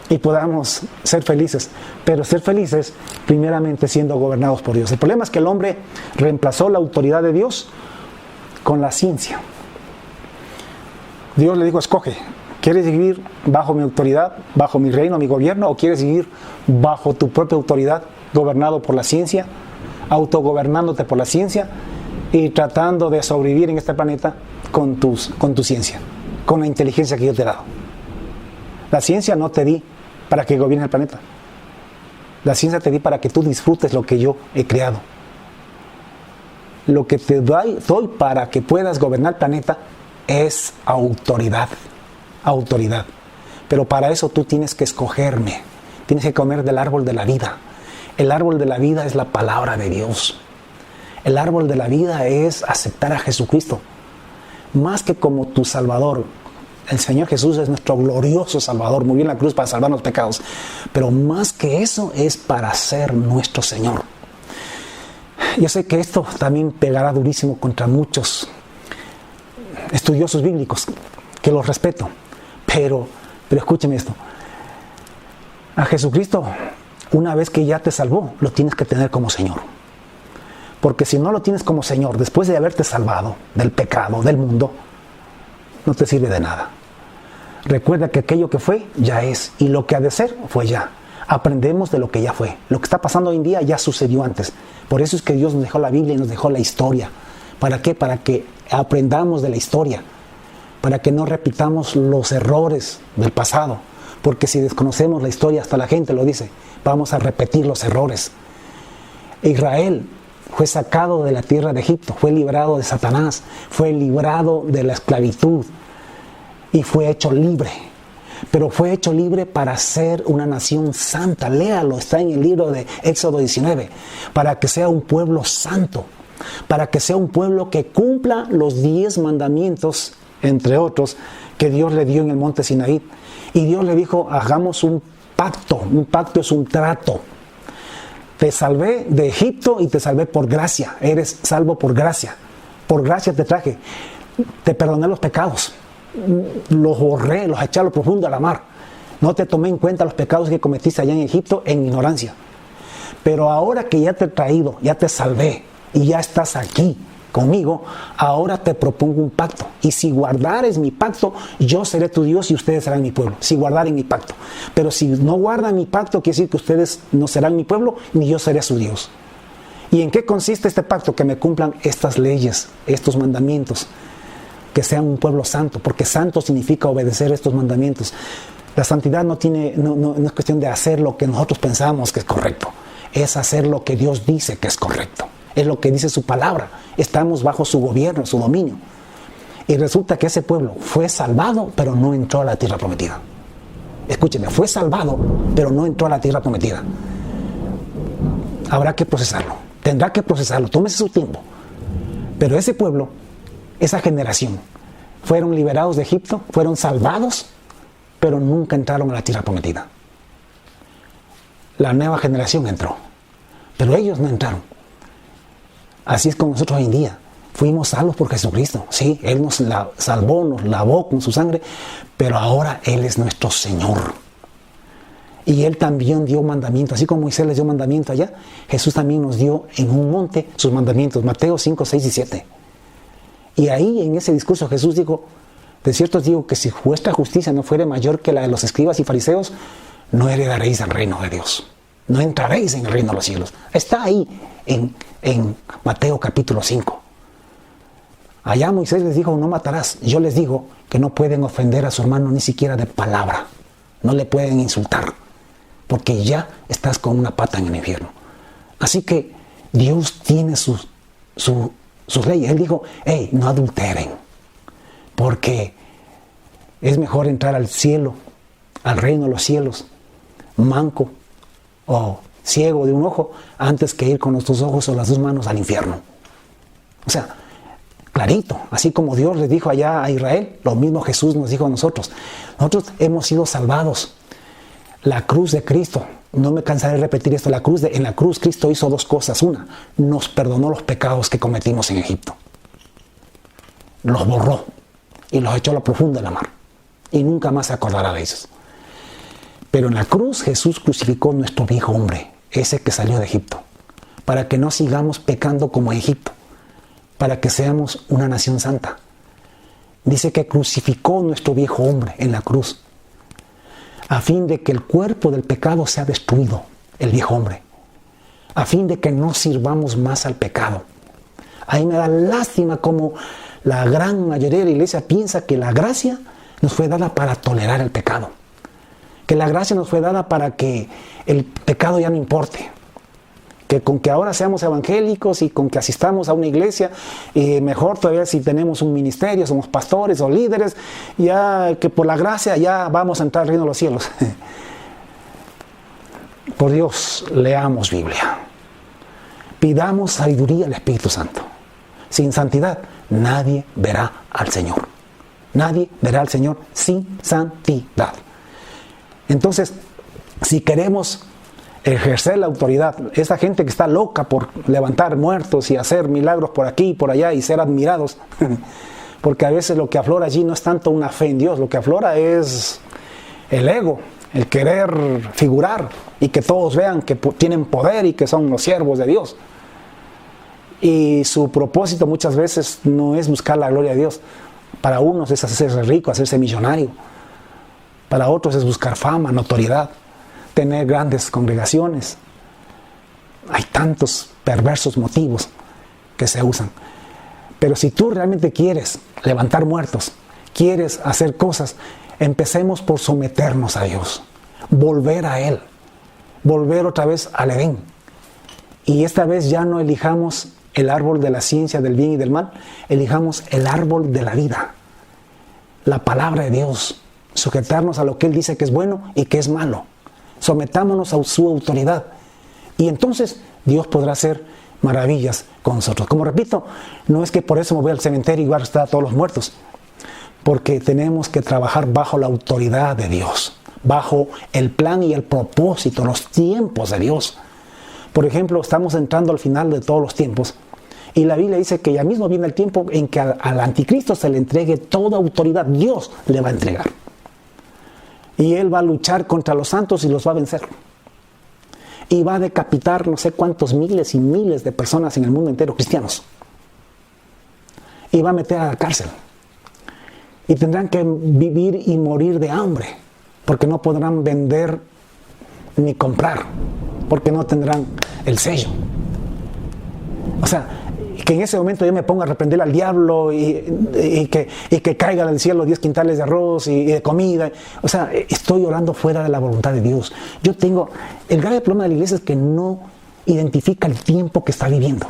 y podamos ser felices, pero ser felices primeramente siendo gobernados por Dios. El problema es que el hombre reemplazó la autoridad de Dios con la ciencia. Dios le dijo, escoge, ¿quieres vivir bajo mi autoridad, bajo mi reino, mi gobierno, o quieres vivir bajo tu propia autoridad, gobernado por la ciencia, autogobernándote por la ciencia y tratando de sobrevivir en este planeta con tu ciencia, con la inteligencia que yo te he dado? La ciencia no te di para que gobiernes el planeta. La ciencia te di para que tú disfrutes lo que yo he creado. Lo que te doy para que puedas gobernar el planeta es autoridad. Autoridad. Pero para eso tú tienes que escogerme. Tienes que comer del árbol de la vida. El árbol de la vida es la palabra de Dios. El árbol de la vida es aceptar a Jesucristo. Más que como tu Salvador. El Señor Jesús es nuestro glorioso Salvador, murió en la cruz para salvar los pecados. Pero más que eso es para ser nuestro Señor. Yo sé que esto también pegará durísimo contra muchos estudiosos bíblicos, que los respeto. Pero escúcheme esto. A Jesucristo, una vez que ya te salvó, lo tienes que tener como Señor. Porque si no lo tienes como Señor, después de haberte salvado del pecado, del mundo, no te sirve de nada. Recuerda que aquello que fue, ya es. Y lo que ha de ser, fue ya. Aprendemos de lo que ya fue. Lo que está pasando hoy en día ya sucedió antes. Por eso es que Dios nos dejó la Biblia y nos dejó la historia. ¿Para qué? Para que aprendamos de la historia. Para que no repitamos los errores del pasado. Porque si desconocemos la historia, hasta la gente lo dice, vamos a repetir los errores. Israel fue sacado de la tierra de Egipto, fue librado de Satanás, fue librado de la esclavitud y fue hecho libre. Pero fue hecho libre para ser una nación santa. Léalo, está en el libro de Éxodo 19. Para que sea un pueblo santo, para que sea un pueblo que cumpla los 10 mandamientos, entre otros, que Dios le dio en el monte Sinaí. Y Dios le dijo, hagamos un pacto. Un pacto es un trato. Te salvé de Egipto y te salvé por gracia. Eres salvo por gracia. Por gracia te traje. Te perdoné los pecados. Los borré, los eché a lo profundo de la mar. No te tomé en cuenta los pecados que cometiste allá en Egipto en ignorancia. Pero ahora que ya te he traído, ya te salvé y ya estás aquí conmigo, ahora te propongo un pacto. Y si guardares mi pacto, yo seré tu Dios y ustedes serán mi pueblo. Si guardaren mi pacto. Pero si no guardan mi pacto, quiere decir que ustedes no serán mi pueblo, ni yo seré su Dios. ¿Y en qué consiste este pacto? Que me cumplan estas leyes, estos mandamientos. Que sean un pueblo santo, porque santo significa obedecer estos mandamientos. La santidad no es cuestión de hacer lo que nosotros pensamos que es correcto. Es hacer lo que Dios dice que es correcto. Es lo que dice su palabra. Estamos bajo su gobierno, su dominio. Y resulta que ese pueblo fue salvado, pero no entró a la tierra prometida. Escúcheme, fue salvado, pero no entró a la tierra prometida. Habrá que procesarlo. Tendrá que procesarlo. Tómese su tiempo. Pero ese pueblo, esa generación, fueron liberados de Egipto, fueron salvados, pero nunca entraron a la tierra prometida. La nueva generación entró, pero ellos no entraron. Así es con nosotros hoy en día. Fuimos salvos por Jesucristo. Sí, Él nos salvó, nos lavó con su sangre, pero ahora Él es nuestro Señor. Y Él también dio mandamientos. Así como Moisés les dio mandamientos allá, Jesús también nos dio en un monte sus mandamientos. Mateo 5, 6 y 7. Y ahí en ese discurso Jesús dijo, de cierto os digo que si vuestra justicia no fuere mayor que la de los escribas y fariseos, no heredaréis el reino de Dios. No entraréis en el reino de los cielos. Está ahí en Mateo capítulo 5. Allá Moisés les dijo, no matarás. Yo les digo que no pueden ofender a su hermano ni siquiera de palabra. No le pueden insultar, porque ya estás con una pata en el infierno. Así que Dios tiene sus leyes. Él dijo, hey, no adulteren, porque es mejor entrar al cielo, al reino de los cielos, manco o ciego de un ojo, antes que ir con los dos ojos o las dos manos al infierno. O sea, clarito, así como Dios le dijo allá a Israel, lo mismo Jesús nos dijo a nosotros. Nosotros hemos sido salvados. La cruz de Cristo, no me cansaré de repetir esto, en la cruz Cristo hizo dos cosas. Una, nos perdonó los pecados que cometimos en Egipto. Los borró y los echó a lo profundo de la mar. Y nunca más se acordará de ellos. Pero en la cruz Jesús crucificó nuestro viejo hombre, ese que salió de Egipto, para que no sigamos pecando como en Egipto, para que seamos una nación santa. Dice que crucificó nuestro viejo hombre en la cruz, a fin de que el cuerpo del pecado sea destruido, el viejo hombre, a fin de que no sirvamos más al pecado. A mí me da lástima como la gran mayoría de la iglesia piensa que la gracia nos fue dada para tolerar el pecado, que la gracia nos fue dada para que el pecado ya no importe, que con que ahora seamos evangélicos y con que asistamos a una iglesia, y mejor todavía si tenemos un ministerio, somos pastores o líderes, ya que por la gracia ya vamos a entrar al reino de los cielos. Por Dios, leamos Biblia. Pidamos sabiduría al Espíritu Santo. Sin santidad, nadie verá al Señor. Nadie verá al Señor sin santidad. Entonces, si queremos ejercer la autoridad, esa gente que está loca por levantar muertos y hacer milagros por aquí y por allá y ser admirados, porque a veces lo que aflora allí no es tanto una fe en Dios, lo que aflora es el ego, el querer figurar y que todos vean que tienen poder y que son los siervos de Dios. Y su propósito muchas veces no es buscar la gloria de Dios. Para unos es hacerse rico, hacerse millonario. Para otros es buscar fama, notoriedad, tener grandes congregaciones. Hay tantos perversos motivos que se usan. Pero si tú realmente quieres levantar muertos, quieres hacer cosas, empecemos por someternos a Dios, volver a Él, volver otra vez al Edén. Y esta vez ya no elijamos el árbol de la ciencia del bien y del mal, elijamos el árbol de la vida, la palabra de Dios, sujetarnos a lo que Él dice que es bueno y que es malo. Sometámonos a su autoridad y entonces Dios podrá hacer maravillas con nosotros. Como repito, no es que por eso me voy al cementerio y voy a arrestar a todos los muertos, porque tenemos que trabajar bajo la autoridad de Dios, bajo el plan y el propósito, los tiempos de Dios. Por ejemplo, estamos entrando al final de todos los tiempos y la Biblia dice que ya mismo viene el tiempo en que al anticristo se le entregue toda autoridad. Dios le va a entregar. Y Él va a luchar contra los santos y los va a vencer. Y va a decapitar no sé cuántos miles y miles de personas en el mundo entero, cristianos. Y va a meter a la cárcel. Y tendrán que vivir y morir de hambre, porque no podrán vender ni comprar, porque no tendrán el sello. O sea, que en ese momento yo me ponga a reprender al diablo y que caiga del cielo 10 quintales de arroz y de comida. O sea, estoy orando fuera de la voluntad de Dios. El grave problema de la iglesia es que no identifica el tiempo que está viviendo.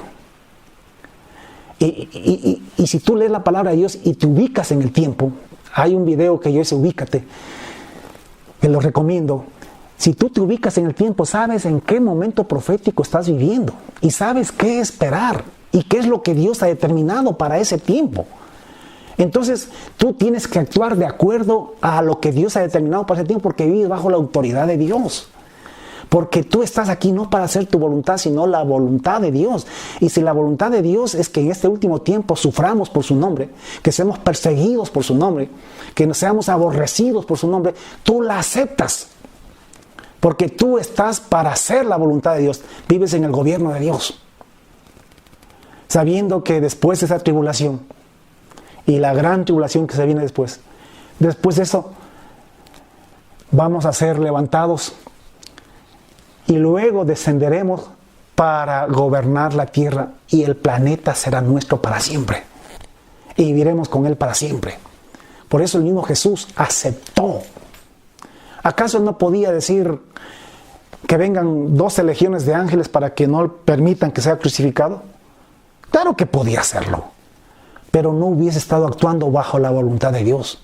Y si tú lees la palabra de Dios y te ubicas en el tiempo, hay un video que yo hice, ubícate, que lo recomiendo. Si tú te ubicas en el tiempo, sabes en qué momento profético estás viviendo y sabes qué esperar y qué es lo que Dios ha determinado para ese tiempo. Entonces, tú tienes que actuar de acuerdo a lo que Dios ha determinado para ese tiempo, porque vives bajo la autoridad de Dios. Porque tú estás aquí no para hacer tu voluntad, sino la voluntad de Dios. Y si la voluntad de Dios es que en este último tiempo suframos por su nombre, que seamos perseguidos por su nombre, que no seamos aborrecidos por su nombre, tú la aceptas. Porque tú estás para hacer la voluntad de Dios. Vives en el gobierno de Dios. Sabiendo que después de esa tribulación, y la gran tribulación que se viene después de eso, vamos a ser levantados y luego descenderemos para gobernar la tierra y el planeta será nuestro para siempre y viviremos con él para siempre. Por eso el mismo Jesús aceptó. ¿Acaso no podía decir que vengan 12 legiones de ángeles para que no permitan que sea crucificado? Claro que podía hacerlo, pero no hubiese estado actuando bajo la voluntad de Dios.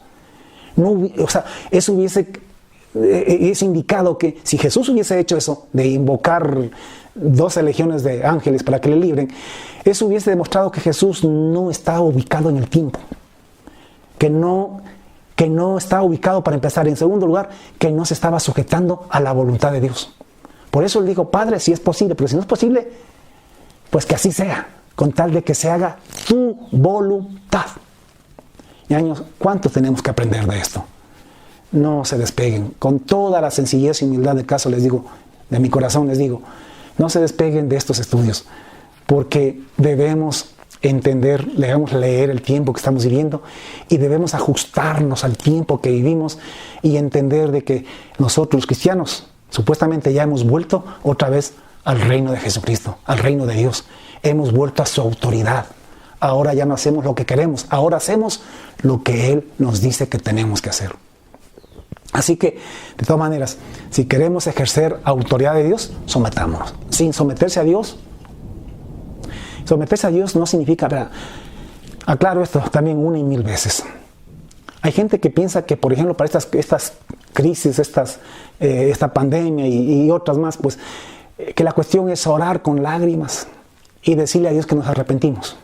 Eso hubiese indicado que si Jesús hubiese hecho eso, de invocar 12 legiones de ángeles para que le libren, eso hubiese demostrado que Jesús no estaba ubicado en el tiempo, que no estaba ubicado, para empezar. En segundo lugar, que no se estaba sujetando a la voluntad de Dios. Por eso él dijo: Padre, si es posible, pero si no es posible, pues que así sea, con tal de que se haga tu voluntad. Y años, ¿cuánto tenemos que aprender de esto? No se despeguen. Con toda la sencillez y humildad del caso les digo, de mi corazón les digo, no se despeguen de estos estudios, porque debemos entender, debemos leer el tiempo que estamos viviendo y debemos ajustarnos al tiempo que vivimos y entender de que nosotros los cristianos supuestamente ya hemos vuelto otra vez al reino de Jesucristo, al reino de Dios. Hemos vuelto a su autoridad. Ahora ya no hacemos lo que queremos, ahora hacemos lo que Él nos dice que tenemos que hacer. Así que, de todas maneras, si queremos ejercer autoridad de Dios, sometámonos. Sin someterse a Dios no significa, aclaro esto también 1 y 1000 veces. Hay gente que piensa que, por ejemplo, para estas crisis, esta pandemia y otras más, pues, que la cuestión es orar con lágrimas y decirle a Dios que nos arrepentimos.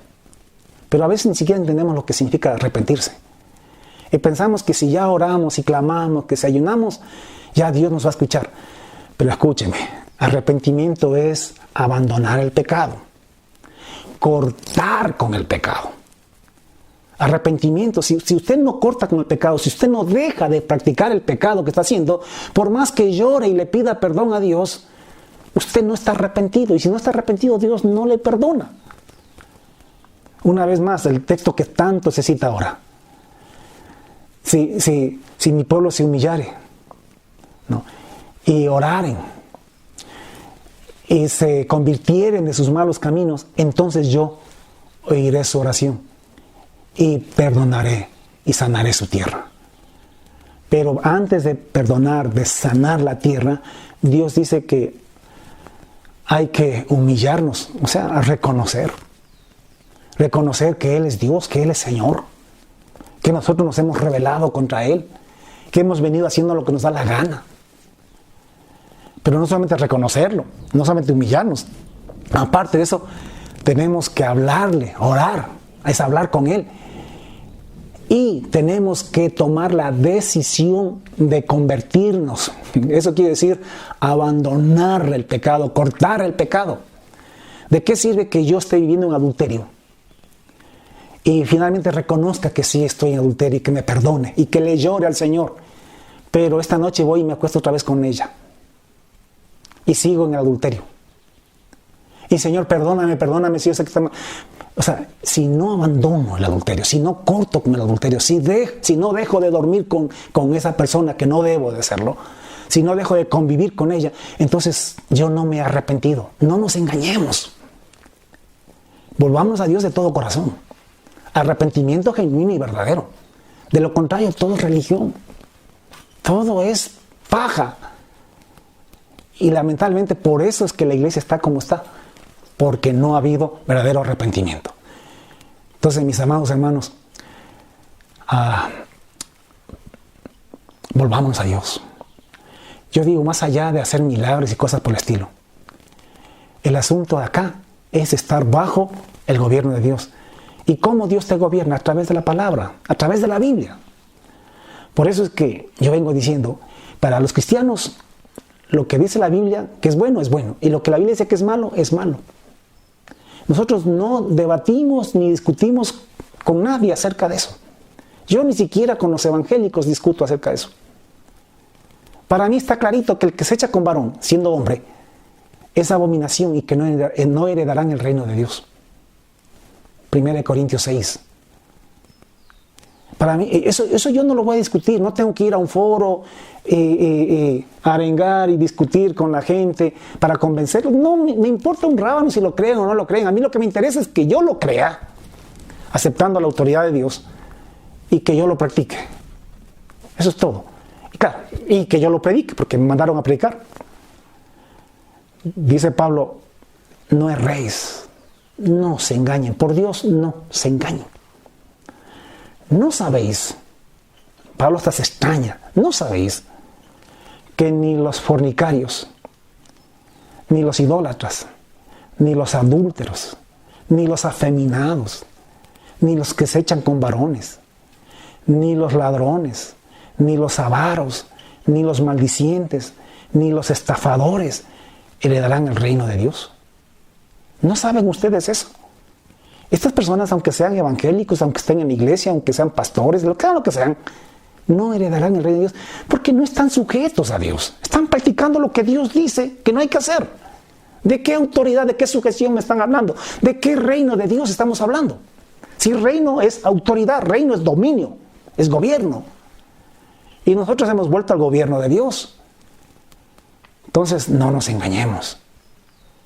Pero a veces ni siquiera entendemos lo que significa arrepentirse. Y pensamos que si ya oramos y clamamos, que si ayunamos, ya Dios nos va a escuchar. Pero escúcheme, arrepentimiento es abandonar el pecado, cortar con el pecado. Arrepentimiento, si usted no corta con el pecado, si usted no deja de practicar el pecado que está haciendo, por más que llore y le pida perdón a Dios, usted no está arrepentido. Y si no está arrepentido, Dios no le perdona. Una vez más, el texto que tanto se cita ahora. Si mi pueblo se humillare, ¿no?, y oraren y se convirtieren de sus malos caminos, entonces yo oiré su oración y perdonaré y sanaré su tierra. Pero antes de perdonar, de sanar la tierra, Dios dice que hay que humillarnos, o sea, a reconocer que Él es Dios, que Él es Señor, que nosotros nos hemos rebelado contra Él, que hemos venido haciendo lo que nos da la gana. Pero no solamente reconocerlo, no solamente humillarnos. Aparte de eso, tenemos que hablarle, orar, es hablar con Él. Y tenemos que tomar la decisión de convertirnos. Eso quiere decir abandonar el pecado, cortar el pecado. ¿De qué sirve que yo esté viviendo en adulterio? Y finalmente reconozca que sí estoy en adulterio y que me perdone y que le llore al Señor. Pero esta noche voy y me acuesto otra vez con ella. Y sigo en el adulterio. Y Señor, perdóname si yo sé que está mal. O sea, si no abandono el adulterio, si no corto con el adulterio, si no dejo de dormir con esa persona que no debo de hacerlo, si no dejo de convivir con ella, entonces yo no me he arrepentido. No nos engañemos. Volvamos a Dios de todo corazón. Arrepentimiento genuino y verdadero. De lo contrario, todo es religión. Todo es paja. Y lamentablemente por eso es que la iglesia está como está. Porque no ha habido verdadero arrepentimiento. Entonces, mis amados hermanos, volvamos a Dios. Yo digo, más allá de hacer milagros y cosas por el estilo, el asunto de acá es estar bajo el gobierno de Dios y cómo Dios te gobierna a través de la palabra, a través de la Biblia. Por eso es que yo vengo diciendo, para los cristianos, lo que dice la Biblia que es bueno, y lo que la Biblia dice que es malo, es malo. Nosotros no debatimos ni discutimos con nadie acerca de eso. Yo ni siquiera con los evangélicos discuto acerca de eso. Para mí está clarito que el que se echa con varón, siendo hombre, es abominación y que no heredarán el reino de Dios. 1 Corintios 6. Para mí, eso yo no lo voy a discutir, no tengo que ir a un foro, arengar y discutir con la gente para convencerlos. No me importa un rábano si lo creen o no lo creen. A mí lo que me interesa es que yo lo crea, aceptando la autoridad de Dios, y que yo lo practique. Eso es todo. Y claro, y que yo lo predique, porque me mandaron a predicar. Dice Pablo, no erréis, no se engañen, por Dios no se engañen. ¿No sabéis? Pablo hasta se extraña. ¿No sabéis que ni los fornicarios, ni los idólatras, ni los adúlteros, ni los afeminados, ni los que se echan con varones, ni los ladrones, ni los avaros, ni los maldicientes, ni los estafadores heredarán el reino de Dios? ¿No saben ustedes eso? Estas personas, aunque sean evangélicos, aunque estén en la iglesia, aunque sean pastores, lo que sean, no heredarán el reino de Dios, porque no están sujetos a Dios. Están practicando lo que Dios dice que no hay que hacer. ¿De qué autoridad, de qué sujeción me están hablando? ¿De qué reino de Dios estamos hablando? Si reino es autoridad, reino es dominio, es gobierno. Y nosotros hemos vuelto al gobierno de Dios. Entonces, no nos engañemos.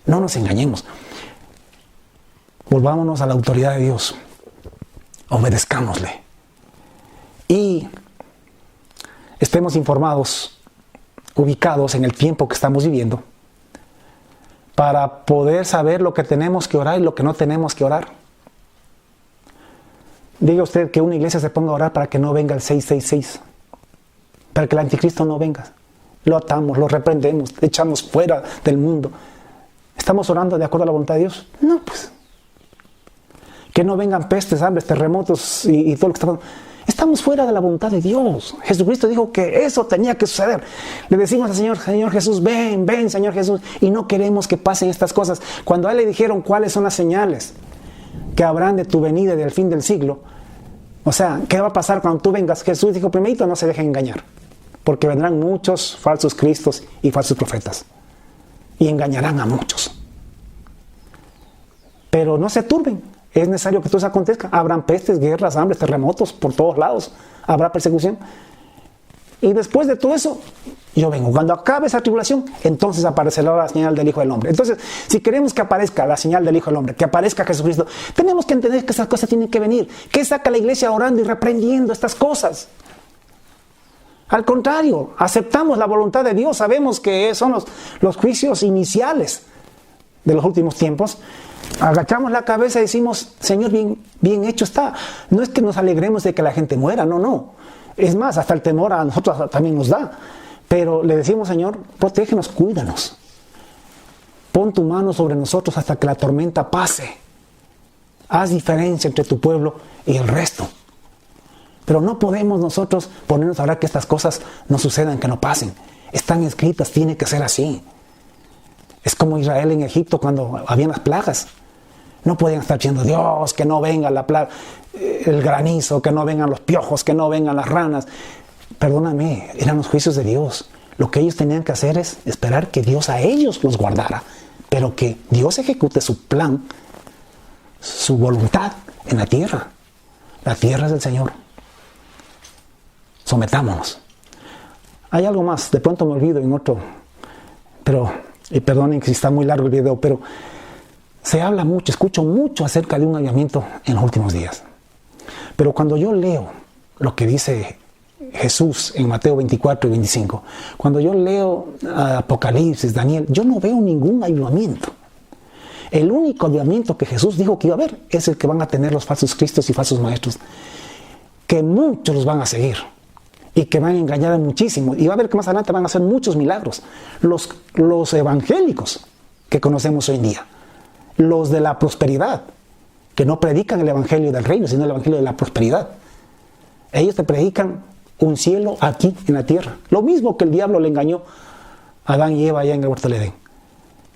No nos engañemos. Volvámonos a la autoridad de Dios. Obedezcámosle. Y estemos informados, ubicados en el tiempo que estamos viviendo, para poder saber lo que tenemos que orar y lo que no tenemos que orar. Diga usted que una iglesia se ponga a orar para que no venga el 666, para que el anticristo no venga. Lo atamos, lo reprendemos, le echamos fuera del mundo. ¿Estamos orando de acuerdo a la voluntad de Dios? No, pues. Que no vengan pestes, hambres, terremotos y todo lo que está pasando. Estamos fuera de la voluntad de Dios. Jesucristo dijo que eso tenía que suceder. Le decimos al Señor, Señor Jesús, ven, Señor Jesús. Y no queremos que pasen estas cosas. Cuando a Él le dijeron cuáles son las señales que habrán de tu venida y del fin del siglo. O sea, ¿qué va a pasar cuando tú vengas? Jesús dijo, primero no se dejen engañar. Porque vendrán muchos falsos cristos y falsos profetas. Y engañarán a muchos. Pero no se turben. Es necesario que todo eso acontezca. Habrán pestes, guerras, hambres, terremotos por todos lados. Habrá persecución. Y después de todo eso, yo vengo. Cuando acabe esa tribulación, entonces aparecerá la señal del Hijo del Hombre. Entonces, si queremos que aparezca la señal del Hijo del Hombre, que aparezca Jesucristo, tenemos que entender que esas cosas tienen que venir. ¿Qué saca la iglesia orando y reprendiendo estas cosas? Al contrario, aceptamos la voluntad de Dios. Sabemos que son los juicios iniciales de los últimos tiempos. Agachamos la cabeza y decimos, Señor, bien hecho está. No es que nos alegremos de que la gente muera, no. Es más, hasta el temor a nosotros también nos da. Pero le decimos, Señor, protégenos, cuídanos. Pon tu mano sobre nosotros hasta que la tormenta pase. Haz diferencia entre tu pueblo y el resto. Pero no podemos nosotros ponernos a hablar que estas cosas no sucedan, que no pasen. Están escritas, tiene que ser así. Es como Israel en Egipto cuando habían las plagas. No podían estar diciendo, Dios, que no venga la plaga, el granizo, que no vengan los piojos, que no vengan las ranas. Perdóname, eran los juicios de Dios. Lo que ellos tenían que hacer es esperar que Dios a ellos los guardara, pero que Dios ejecute su plan, su voluntad en la tierra. La tierra es del Señor. Sometámonos. Hay algo más, de pronto me olvido en otro, pero perdonen que si está muy largo el video, pero se habla mucho, escucho mucho acerca de un avivamiento en los últimos días. Pero cuando yo leo lo que dice Jesús en Mateo 24 y 25, cuando yo leo Apocalipsis, Daniel, yo no veo ningún avivamiento. El único avivamiento que Jesús dijo que iba a haber es el que van a tener los falsos cristos y falsos maestros, que muchos los van a seguir y que van a engañar a muchísimos. Y va a ver que más adelante van a hacer muchos milagros. Los evangélicos que conocemos hoy en día, los de la prosperidad, que no predican el evangelio del reino, sino el evangelio de la prosperidad. Ellos te predican un cielo aquí en la tierra. Lo mismo que el diablo le engañó a Adán y Eva allá en el huerto del Edén.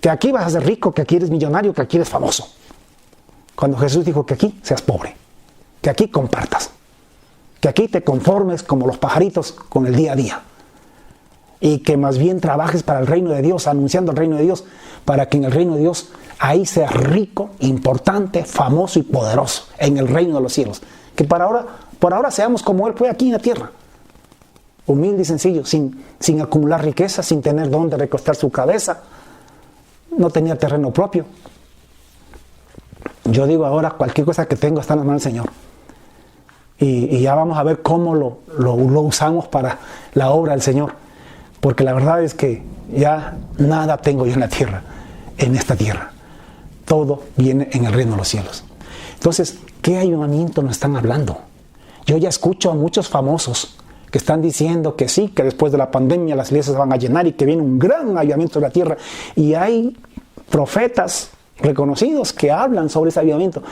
Que aquí vas a ser rico, que aquí eres millonario, que aquí eres famoso. Cuando Jesús dijo que aquí seas pobre, que aquí compartas, que aquí te conformes como los pajaritos con el día a día. Y que más bien trabajes para el reino de Dios, anunciando el reino de Dios, para que en el reino de Dios ahí seas rico, importante, famoso y poderoso, en el reino de los cielos. Que por ahora seamos como Él fue aquí en la tierra. Humilde y sencillo, sin acumular riqueza, sin tener dónde recostar su cabeza. No tenía terreno propio. Yo digo ahora, cualquier cosa que tengo está en las manos del Señor. Y ya vamos a ver cómo lo usamos para la obra del Señor. Porque la verdad es que ya nada tengo yo en la tierra, en esta tierra. Todo viene en el reino de los cielos. Entonces, ¿qué avivamiento nos están hablando? Yo ya escucho a muchos famosos que están diciendo que sí, que después de la pandemia las iglesias van a llenar y que viene un gran avivamiento de la tierra. Y hay profetas reconocidos que hablan sobre ese avivamiento.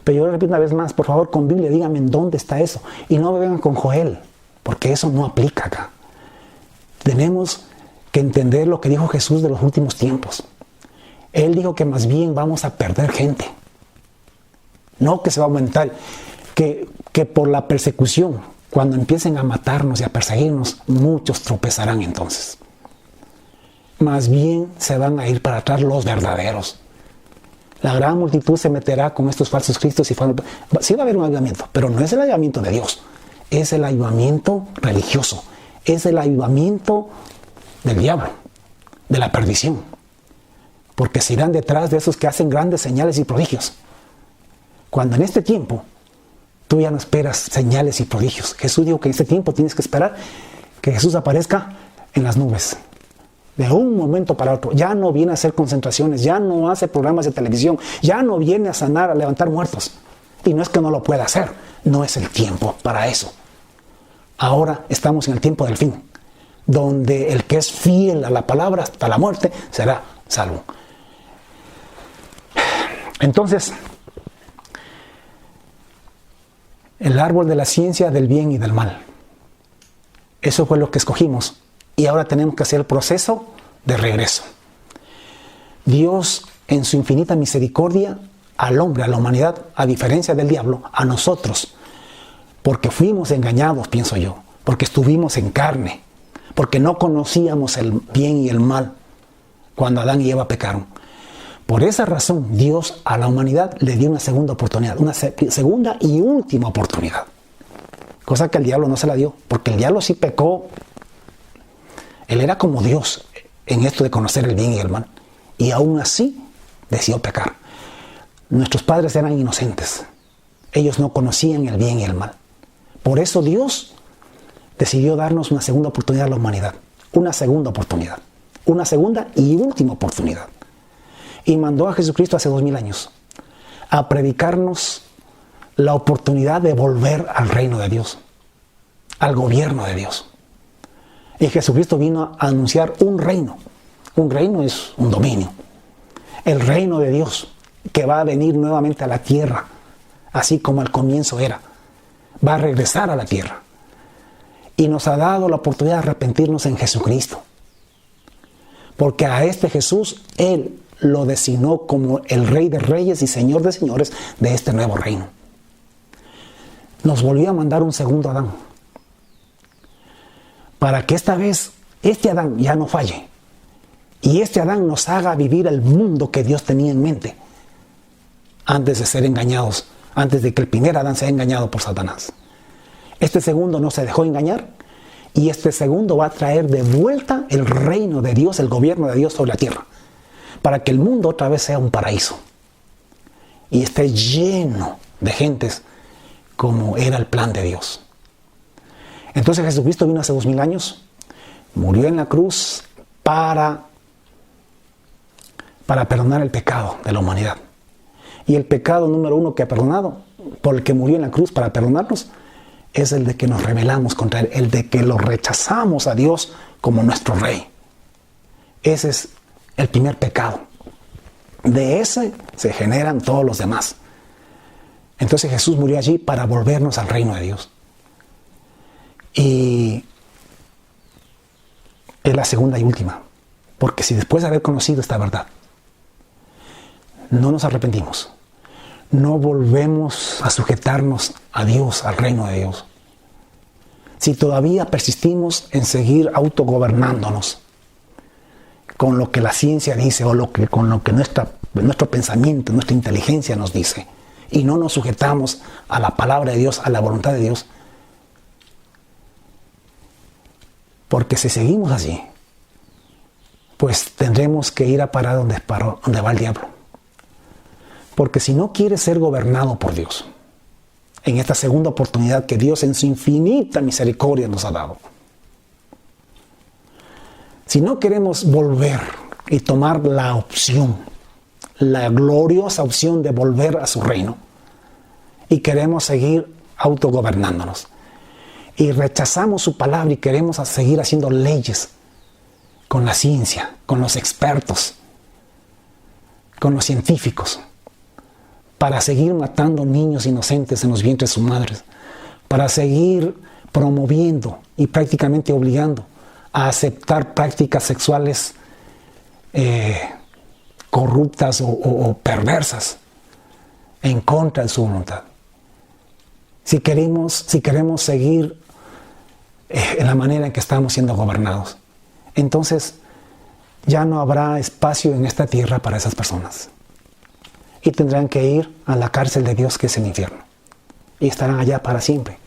Pero yo les repito una vez más, por favor, con Biblia, díganme en dónde está eso. Y no me vengan con Joel, porque eso no aplica acá. Tenemos que entender lo que dijo Jesús de los últimos tiempos. Él dijo que más bien vamos a perder gente. No que se va a aumentar, que por la persecución, cuando empiecen a matarnos y a perseguirnos, muchos tropezarán entonces. Más bien se van a ir para atrás los verdaderos. La gran multitud se meterá con estos falsos cristos y sí va a haber un avivamiento, pero no es el avivamiento de Dios, es el avivamiento religioso, es el avivamiento del diablo, de la perdición, porque se irán detrás de esos que hacen grandes señales y prodigios. Cuando en este tiempo tú ya no esperas señales y prodigios, Jesús dijo que en este tiempo tienes que esperar que Jesús aparezca en las nubes. De un momento para otro, ya no viene a hacer concentraciones, ya no hace programas de televisión, ya no viene a sanar, a levantar muertos. Y no es que no lo pueda hacer, no es el tiempo para eso. Ahora estamos en el tiempo del fin, donde el que es fiel a la palabra hasta la muerte será salvo. Entonces, el árbol de la ciencia del bien y del mal. Eso fue lo que escogimos. Y ahora tenemos que hacer el proceso de regreso. Dios, en su infinita misericordia, al hombre, a la humanidad, a diferencia del diablo, a nosotros, porque fuimos engañados, pienso yo, porque estuvimos en carne, porque no conocíamos el bien y el mal cuando Adán y Eva pecaron. Por esa razón, Dios a la humanidad le dio una segunda oportunidad, una segunda y última oportunidad. Cosa que el diablo no se la dio, porque el diablo sí pecó. Él era como Dios en esto de conocer el bien y el mal. Y aún así decidió pecar. Nuestros padres eran inocentes. Ellos no conocían el bien y el mal. Por eso Dios decidió darnos una segunda oportunidad a la humanidad. Una segunda oportunidad. Una segunda y última oportunidad. Y mandó a Jesucristo hace 2000 años a predicarnos la oportunidad de volver al reino de Dios, al gobierno de Dios. Y Jesucristo vino a anunciar un reino. Un reino es un dominio. El reino de Dios, que va a venir nuevamente a la tierra, así como al comienzo era. Va a regresar a la tierra. Y nos ha dado la oportunidad de arrepentirnos en Jesucristo. Porque a este Jesús, Él lo designó como el Rey de Reyes y Señor de Señores de este nuevo reino. Nos volvió a mandar un segundo Adán, para que esta vez este Adán ya no falle. Y este Adán nos haga vivir el mundo que Dios tenía en mente antes de ser engañados, antes de que el primer Adán sea engañado por Satanás. Este segundo no se dejó engañar y este segundo va a traer de vuelta el reino de Dios, el gobierno de Dios sobre la tierra, para que el mundo otra vez sea un paraíso y esté lleno de gentes como era el plan de Dios. Entonces Jesucristo vino hace 2000 años, murió en la cruz para perdonar el pecado de la humanidad. Y el pecado número uno que ha perdonado, por el que murió en la cruz para perdonarnos, es el de que nos rebelamos contra Él, el de que lo rechazamos a Dios como nuestro Rey. Ese es el primer pecado. De ese se generan todos los demás. Entonces Jesús murió allí para volvernos al reino de Dios. Y es la segunda y última. Porque si después de haber conocido esta verdad, no nos arrepentimos, no volvemos a sujetarnos a Dios, al reino de Dios, si todavía persistimos en seguir autogobernándonos con lo que la ciencia dice o con lo que nuestro pensamiento, nuestra inteligencia nos dice, y no nos sujetamos a la palabra de Dios, a la voluntad de Dios, porque si seguimos así, pues tendremos que ir a parar donde va el diablo. Porque si no quieres ser gobernado por Dios, en esta segunda oportunidad que Dios en su infinita misericordia nos ha dado, si no queremos volver y tomar la opción, la gloriosa opción de volver a su reino, y queremos seguir autogobernándonos, y rechazamos su palabra y queremos seguir haciendo leyes con la ciencia, con los expertos, con los científicos, para seguir matando niños inocentes en los vientres de sus madres, para seguir promoviendo y prácticamente obligando a aceptar prácticas sexuales corruptas o perversas en contra de su voluntad. Si queremos seguir en la manera en que estamos siendo gobernados, entonces ya no habrá espacio en esta tierra para esas personas. Y tendrán que ir a la cárcel de Dios, que es el infierno. Y estarán allá para siempre.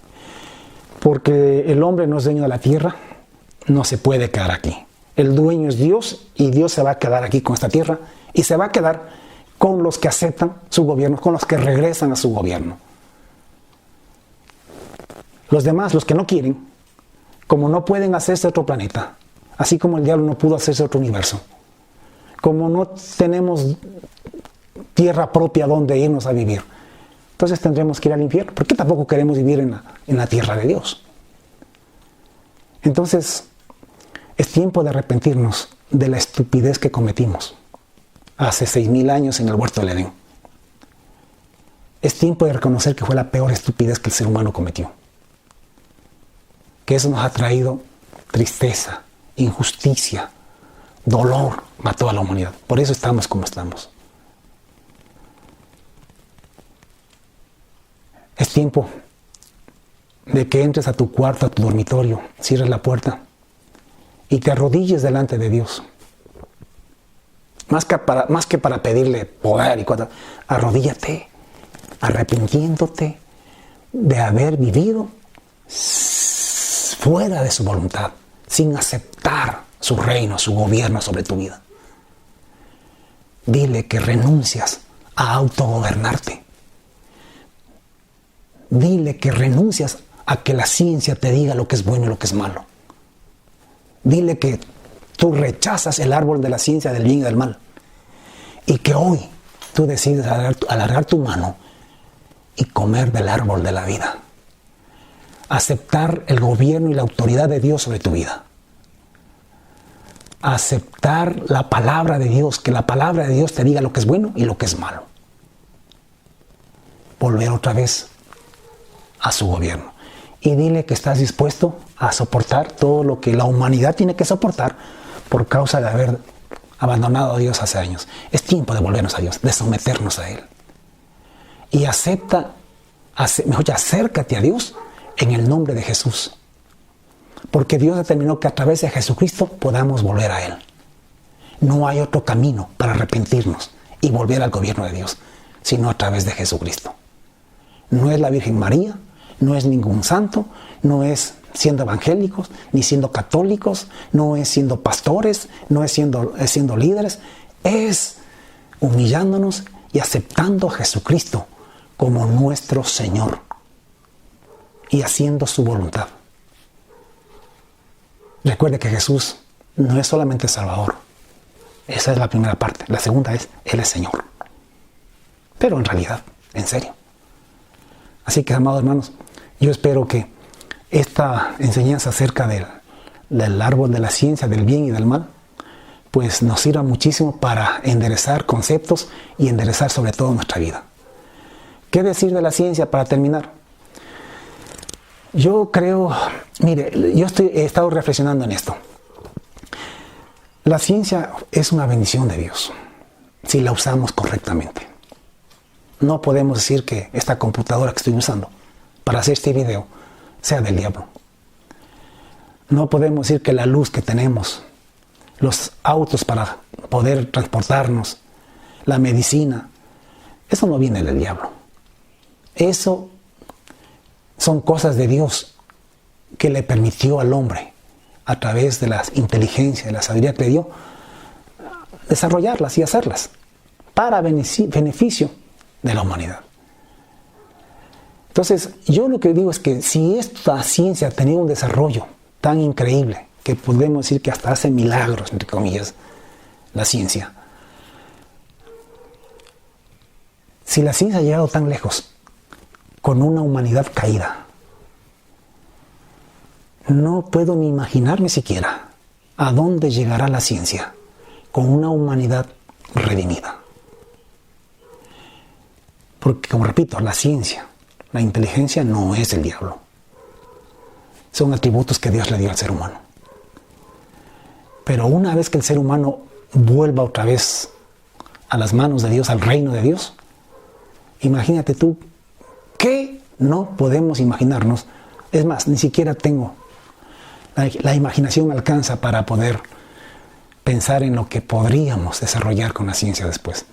Porque el hombre no es dueño de la tierra, no se puede quedar aquí. El dueño es Dios y Dios se va a quedar aquí con esta tierra y se va a quedar con los que aceptan su gobierno, con los que regresan a su gobierno. Los demás, los que no quieren, como no pueden hacerse otro planeta, así como el diablo no pudo hacerse otro universo, como no tenemos tierra propia donde irnos a vivir, entonces tendremos que ir al infierno, porque tampoco queremos vivir en la tierra de Dios. Entonces es tiempo de arrepentirnos de la estupidez que cometimos hace 6,000 años en el huerto del Edén. Es tiempo de reconocer que fue la peor estupidez que el ser humano cometió, que eso nos ha traído tristeza, injusticia, dolor a toda la humanidad. Por eso estamos como estamos. Es tiempo de que entres a tu cuarto, a tu dormitorio, cierres la puerta y te arrodilles delante de Dios. Más que para pedirle poder y cosas, arrodíllate, arrepintiéndote de haber vivido fuera de su voluntad, sin aceptar su reino, su gobierno sobre tu vida. Dile que renuncias a autogobernarte. Dile que renuncias a que la ciencia te diga lo que es bueno y lo que es malo. Dile que tú rechazas el árbol de la ciencia del bien y del mal. Y que hoy tú decides alargar tu mano y comer del árbol de la vida. Aceptar el gobierno y la autoridad de Dios sobre tu vida. Aceptar la palabra de Dios, que la palabra de Dios te diga lo que es bueno y lo que es malo. Volver otra vez a su gobierno. Y dile que estás dispuesto a soportar todo lo que la humanidad tiene que soportar por causa de haber abandonado a Dios hace años. Es tiempo de volvernos a Dios, de someternos a Él. Y acércate a Dios en el nombre de Jesús. Porque Dios determinó que a través de Jesucristo podamos volver a Él. No hay otro camino para arrepentirnos y volver al gobierno de Dios, sino a través de Jesucristo. No es la Virgen María, no es ningún santo, no es siendo evangélicos, ni siendo católicos, no es siendo pastores, no es siendo líderes, es humillándonos y aceptando a Jesucristo como nuestro Señor y haciendo su voluntad. Recuerde que Jesús no es solamente Salvador. Esa es la primera parte. La segunda es, Él es Señor. Pero en realidad, en serio. Así que, amados hermanos, yo espero que esta enseñanza acerca del árbol de la ciencia, del bien y del mal, pues nos sirva muchísimo para enderezar conceptos y enderezar sobre todo nuestra vida. ¿Qué decir de la ciencia para terminar? Yo creo, mire, he estado reflexionando en esto. La ciencia es una bendición de Dios, si la usamos correctamente. No podemos decir que esta computadora que estoy usando para hacer este video sea del diablo. No podemos decir que la luz que tenemos, los autos para poder transportarnos, la medicina, eso no viene del diablo. Eso son cosas de Dios que le permitió al hombre, a través de la inteligencia, de la sabiduría que le dio, desarrollarlas y hacerlas para beneficio de la humanidad. Entonces, yo lo que digo es que si esta ciencia ha tenido un desarrollo tan increíble, que podemos decir que hasta hace milagros, entre comillas, la ciencia. Si la ciencia ha llegado tan lejos, con una humanidad caída, no puedo ni imaginarme siquiera a dónde llegará la ciencia con una humanidad redimida. Porque, como repito, la ciencia, la inteligencia no es del diablo. Son atributos que Dios le dio al ser humano. Pero una vez que el ser humano vuelva otra vez a las manos de Dios, al reino de Dios, imagínate tú, ¿qué no podemos imaginarnos? Es más, ni siquiera tengo, la imaginación me alcanza para poder pensar en lo que podríamos desarrollar con la ciencia después.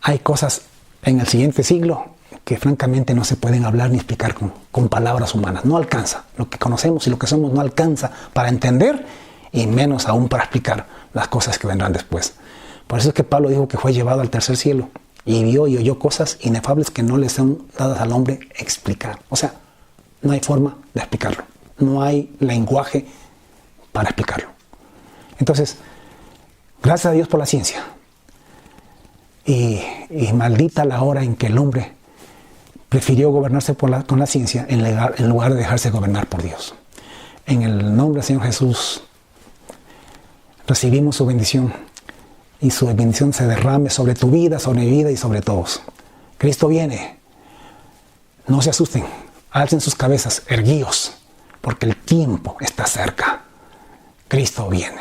Hay cosas en el siguiente siglo que francamente no se pueden hablar ni explicar con palabras humanas. No alcanza. Lo que conocemos y lo que somos no alcanza para entender y menos aún para explicar las cosas que vendrán después. Por eso es que Pablo dijo que fue llevado al tercer cielo y vio y oyó cosas inefables que no le son dadas al hombre explicar. O sea, no hay forma de explicarlo. No hay lenguaje para explicarlo. Entonces, gracias a Dios por la ciencia. Y maldita la hora en que el hombre prefirió gobernarse con la ciencia en lugar de dejarse gobernar por Dios. En el nombre del Señor Jesús recibimos su bendición y su bendición se derrame sobre tu vida, sobre mi vida y sobre todos. Cristo viene. No se asusten. Alcen sus cabezas, erguíos, porque el tiempo está cerca. Cristo viene.